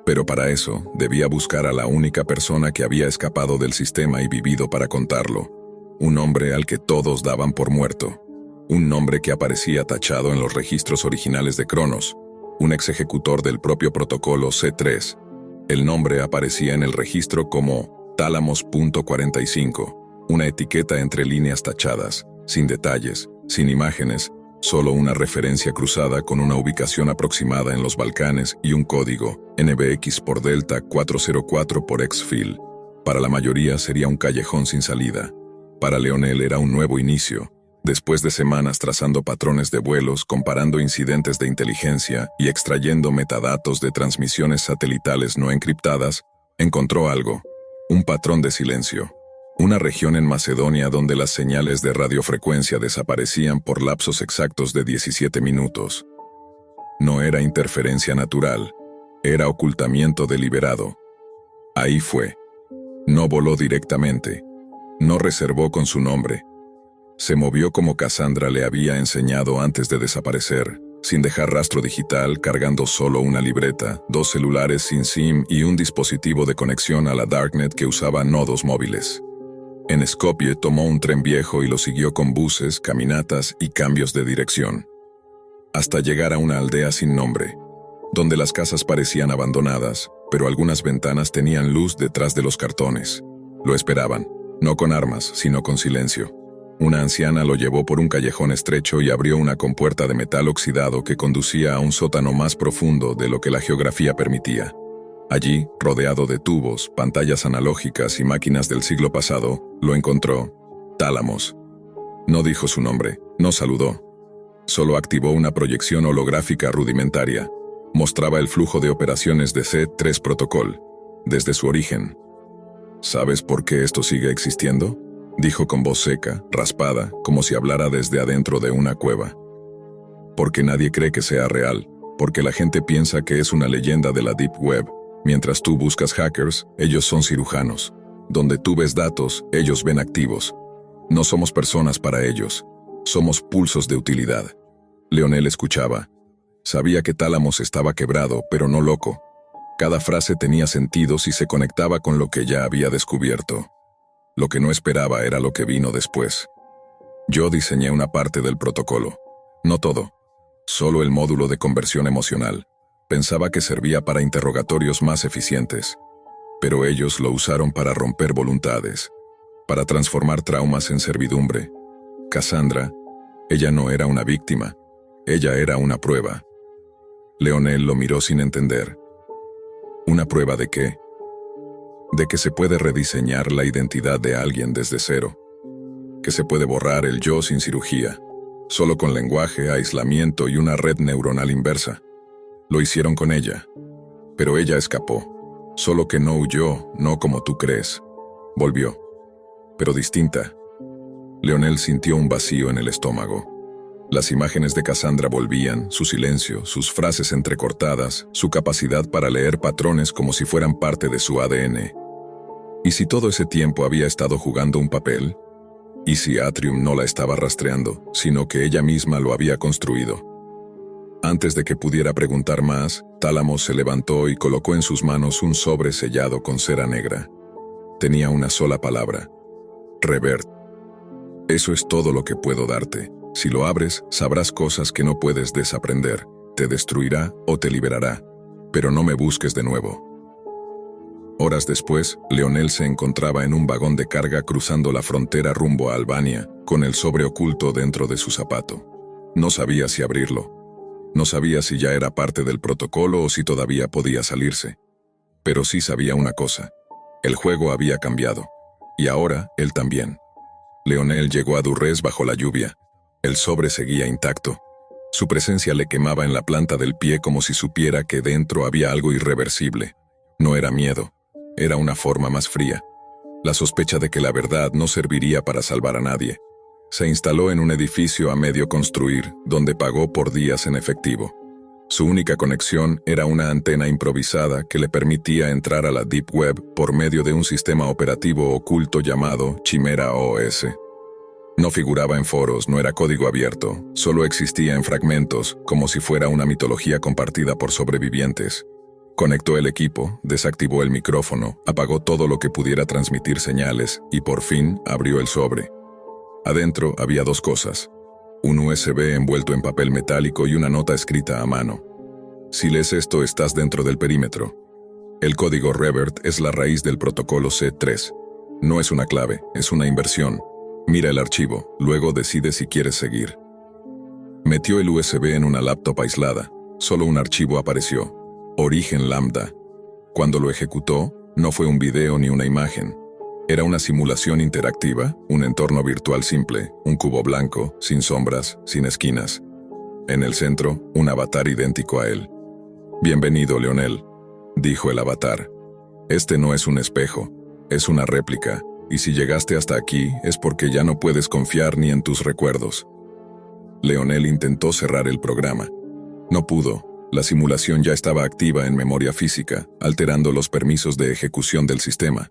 [SPEAKER 1] Pero para eso, debía buscar a la única persona que había escapado del sistema y vivido para contarlo. Un hombre al que todos daban por muerto. Un nombre que aparecía tachado en los registros originales de Cronos. Un ex ejecutor del propio protocolo C3. El nombre aparecía en el registro como Tálamos.45, una etiqueta entre líneas tachadas, sin detalles, sin imágenes, solo una referencia cruzada con una ubicación aproximada en los Balcanes y un código, NBX por Delta 404 por Exfil. Para la mayoría sería un callejón sin salida. Para Leonel era un nuevo inicio. Después de semanas trazando patrones de vuelos, comparando incidentes de inteligencia y extrayendo metadatos de transmisiones satelitales no encriptadas, encontró algo: un patrón de silencio. Una región en Macedonia donde las señales de radiofrecuencia desaparecían por lapsos exactos de 17 minutos. No era interferencia natural, era ocultamiento deliberado. Ahí fue. No voló directamente. No reservó con su nombre. Se movió como Cassandra le había enseñado antes de desaparecer, sin dejar rastro digital, cargando solo una libreta, 2 celulares sin SIM y un dispositivo de conexión a la Darknet que usaba nodos móviles. En Skopje tomó un tren viejo y lo siguió con buses, caminatas y cambios de dirección. Hasta llegar a una aldea sin nombre, donde las casas parecían abandonadas, pero algunas ventanas tenían luz detrás de los cartones. Lo esperaban, no con armas, sino con silencio. Una anciana lo llevó por un callejón estrecho y abrió una compuerta de metal oxidado que conducía a un sótano más profundo de lo que la geografía permitía. Allí, rodeado de tubos, pantallas analógicas y máquinas del siglo pasado, lo encontró. Tálamos. No dijo su nombre, no saludó. Solo activó una proyección holográfica rudimentaria. Mostraba el flujo de operaciones de C3 Protocol, desde su origen. ¿Sabes por qué esto sigue existiendo?, dijo con voz seca, raspada, como si hablara desde adentro de una cueva. Porque nadie cree que sea real, porque la gente piensa que es una leyenda de la Deep Web. Mientras tú buscas hackers, ellos son cirujanos. Donde tú ves datos, ellos ven activos. No somos personas para ellos. Somos pulsos de utilidad. Leonel escuchaba. Sabía que Tálamos estaba quebrado, pero no loco. Cada frase tenía sentido si se conectaba con lo que ya había descubierto. Lo que no esperaba era lo que vino después. Yo diseñé una parte del protocolo. No todo. Solo el módulo de conversión emocional. Pensaba que servía para interrogatorios más eficientes. Pero ellos lo usaron para romper voluntades. Para transformar traumas en servidumbre. Cassandra, ella no era una víctima. Ella era una prueba. Leonel lo miró sin entender. ¿Una prueba de qué? De que se puede rediseñar la identidad de alguien desde cero. Que se puede borrar el yo sin cirugía, solo con lenguaje, aislamiento y una red neuronal inversa. Lo hicieron con ella, pero ella escapó. Solo que no huyó, no como tú crees. Volvió. Pero distinta. Leonel sintió un vacío en el estómago. Las imágenes de Cassandra volvían, su silencio, sus frases entrecortadas, su capacidad para leer patrones como si fueran parte de su ADN. ¿Y si todo ese tiempo había estado jugando un papel? ¿Y si Atrium no la estaba rastreando, sino que ella misma lo había construido? Antes de que pudiera preguntar más, Tálamo se levantó y colocó en sus manos un sobre sellado con cera negra. Tenía una sola palabra: Revert. Eso es todo lo que puedo darte. Si lo abres, sabrás cosas que no puedes desaprender. Te destruirá o te liberará. Pero no me busques de nuevo. Horas después, Leonel se encontraba en un vagón de carga cruzando la frontera rumbo a Albania, con el sobre oculto dentro de su zapato. No sabía si abrirlo. No sabía si ya era parte del protocolo o si todavía podía salirse. Pero sí sabía una cosa: el juego había cambiado. Y ahora, él también. Leonel llegó a Durrës bajo la lluvia. El sobre seguía intacto. Su presencia le quemaba en la planta del pie como si supiera que dentro había algo irreversible. No era miedo. Era una forma más fría. La sospecha de que la verdad no serviría para salvar a nadie. Se instaló en un edificio a medio construir, donde pagó por días en efectivo. Su única conexión era una antena improvisada que le permitía entrar a la Deep Web por medio de un sistema operativo oculto llamado Chimera OS. No figuraba en foros, no era código abierto, solo existía en fragmentos, como si fuera una mitología compartida por sobrevivientes. Conectó el equipo, desactivó el micrófono, apagó todo lo que pudiera transmitir señales y por fin abrió el sobre. Adentro había dos cosas: un USB envuelto en papel metálico y una nota escrita a mano. Si lees esto, estás dentro del perímetro. El código Revert es la raíz del protocolo C3. No es una clave, es una inversión. Mira el archivo, luego decide si quieres seguir. Metió el USB en una laptop aislada. Solo un archivo apareció: Origen Lambda. Cuando lo ejecutó, no fue un video ni una imagen. Era una simulación interactiva, un entorno virtual simple, un cubo blanco, sin sombras, sin esquinas. En el centro, un avatar idéntico a él. «Bienvenido, Leonel», dijo el avatar. «Este no es un espejo, es una réplica, y si llegaste hasta aquí es porque ya no puedes confiar ni en tus recuerdos». Leonel intentó cerrar el programa. No pudo. La simulación ya estaba activa en memoria física, alterando los permisos de ejecución del sistema.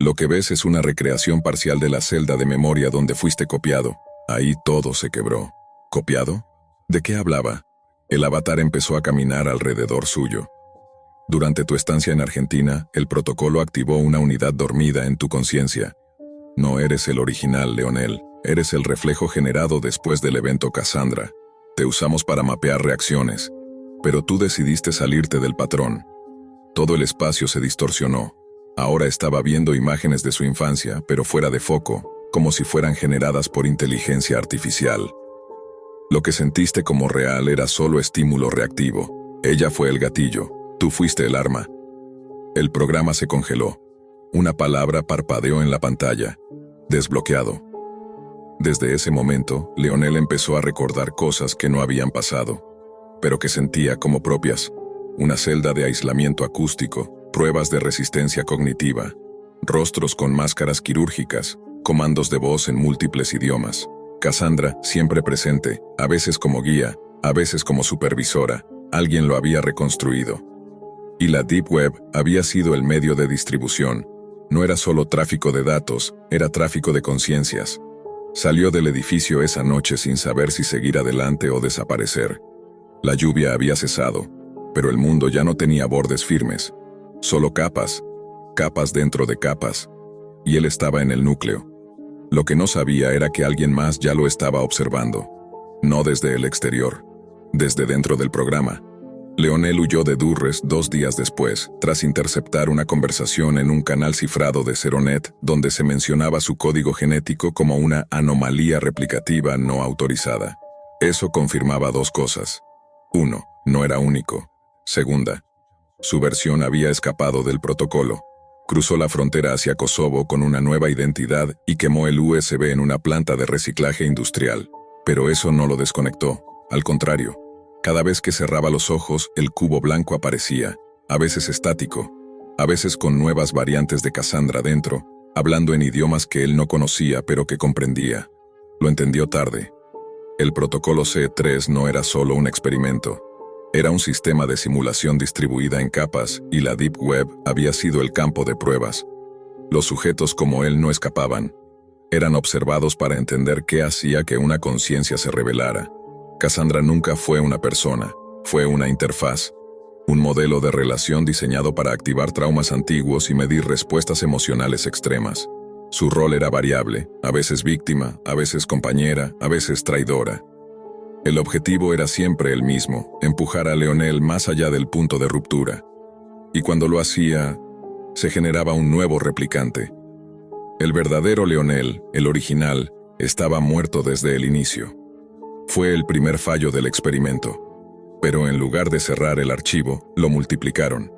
[SPEAKER 1] Lo que ves es una recreación parcial de la celda de memoria donde fuiste copiado. Ahí todo se quebró. ¿Copiado? ¿De qué hablaba? El avatar empezó a caminar alrededor suyo. Durante tu estancia en Argentina, el protocolo activó una unidad dormida en tu conciencia. No eres el original, Leonel. Eres el reflejo generado después del evento Cassandra. Te usamos para mapear reacciones. Pero tú decidiste salirte del patrón. Todo el espacio se distorsionó. Ahora estaba viendo imágenes de su infancia, pero fuera de foco, como si fueran generadas por inteligencia artificial. Lo que sentiste como real era solo estímulo reactivo. Ella fue el gatillo, tú fuiste el arma. El programa se congeló. Una palabra parpadeó en la pantalla: desbloqueado. Desde ese momento, Leonel empezó a recordar cosas que no habían pasado, pero que sentía como propias. Una celda de aislamiento acústico, pruebas de resistencia cognitiva, rostros con máscaras quirúrgicas, comandos de voz en múltiples idiomas. Cassandra, siempre presente, a veces como guía, a veces como supervisora. Alguien lo había reconstruido. Y la Deep Web había sido el medio de distribución. No era solo tráfico de datos, era tráfico de conciencias. Salió del edificio esa noche sin saber si seguir adelante o desaparecer. La lluvia había cesado, pero el mundo ya no tenía bordes firmes. Solo capas, capas dentro de capas. Y él estaba en el núcleo. Lo que no sabía era que alguien más ya lo estaba observando. No desde el exterior, desde dentro del programa. Leonel huyó de Durrës 2 días después, tras interceptar una conversación en un canal cifrado de Seronet donde se mencionaba su código genético como una anomalía replicativa no autorizada. Eso confirmaba 2 cosas. 1. No era único. Segunda, su versión había escapado del protocolo. Cruzó la frontera hacia Kosovo con una nueva identidad y quemó el USB en una planta de reciclaje industrial. Pero eso no lo desconectó. Al contrario, cada vez que cerraba los ojos, el cubo blanco aparecía, a veces estático, a veces con nuevas variantes de Cassandra dentro, hablando en idiomas que él no conocía pero que comprendía. Lo entendió tarde. El protocolo C3 no era solo un experimento. Era un sistema de simulación distribuida en capas y la Deep Web había sido el campo de pruebas. Los sujetos como él no escapaban. Eran observados para entender qué hacía que una conciencia se revelara. Cassandra nunca fue una persona, fue una interfaz. Un modelo de relación diseñado para activar traumas antiguos y medir respuestas emocionales extremas. Su rol era variable, a veces víctima, a veces compañera, a veces traidora. El objetivo era siempre el mismo, empujar a Leonel más allá del punto de ruptura. Y cuando lo hacía, se generaba un nuevo replicante. El verdadero Leonel, el original, estaba muerto desde el inicio. Fue el primer fallo del experimento. Pero en lugar de cerrar el archivo, lo multiplicaron.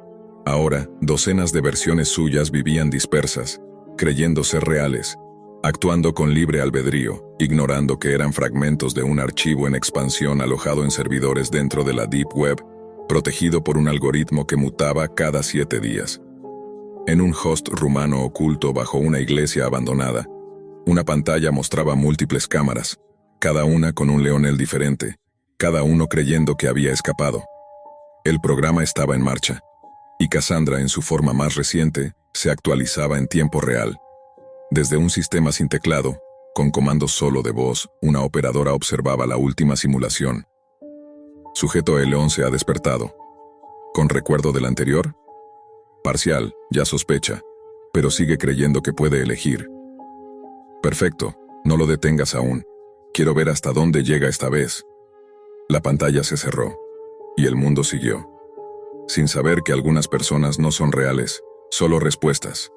[SPEAKER 1] Ahora, docenas de versiones suyas vivían dispersas, creyendo ser reales, actuando con libre albedrío, ignorando que eran fragmentos de un archivo en expansión alojado en servidores dentro de la Deep Web, protegido por un algoritmo que mutaba cada 7 días. En un host rumano oculto bajo una iglesia abandonada, una pantalla mostraba múltiples cámaras, cada una con un Leonel diferente, cada uno creyendo que había escapado. El programa estaba en marcha, y Cassandra, en su forma más reciente, se actualizaba en tiempo real. Desde un sistema sin teclado, con comandos solo de voz, una operadora observaba la última simulación. Sujeto L11 ha despertado. ¿Con recuerdo del anterior? Parcial, ya sospecha, pero sigue creyendo que puede elegir. Perfecto, no lo detengas aún. Quiero ver hasta dónde llega esta vez. La pantalla se cerró, y el mundo siguió. Sin saber que algunas personas no son reales, solo respuestas.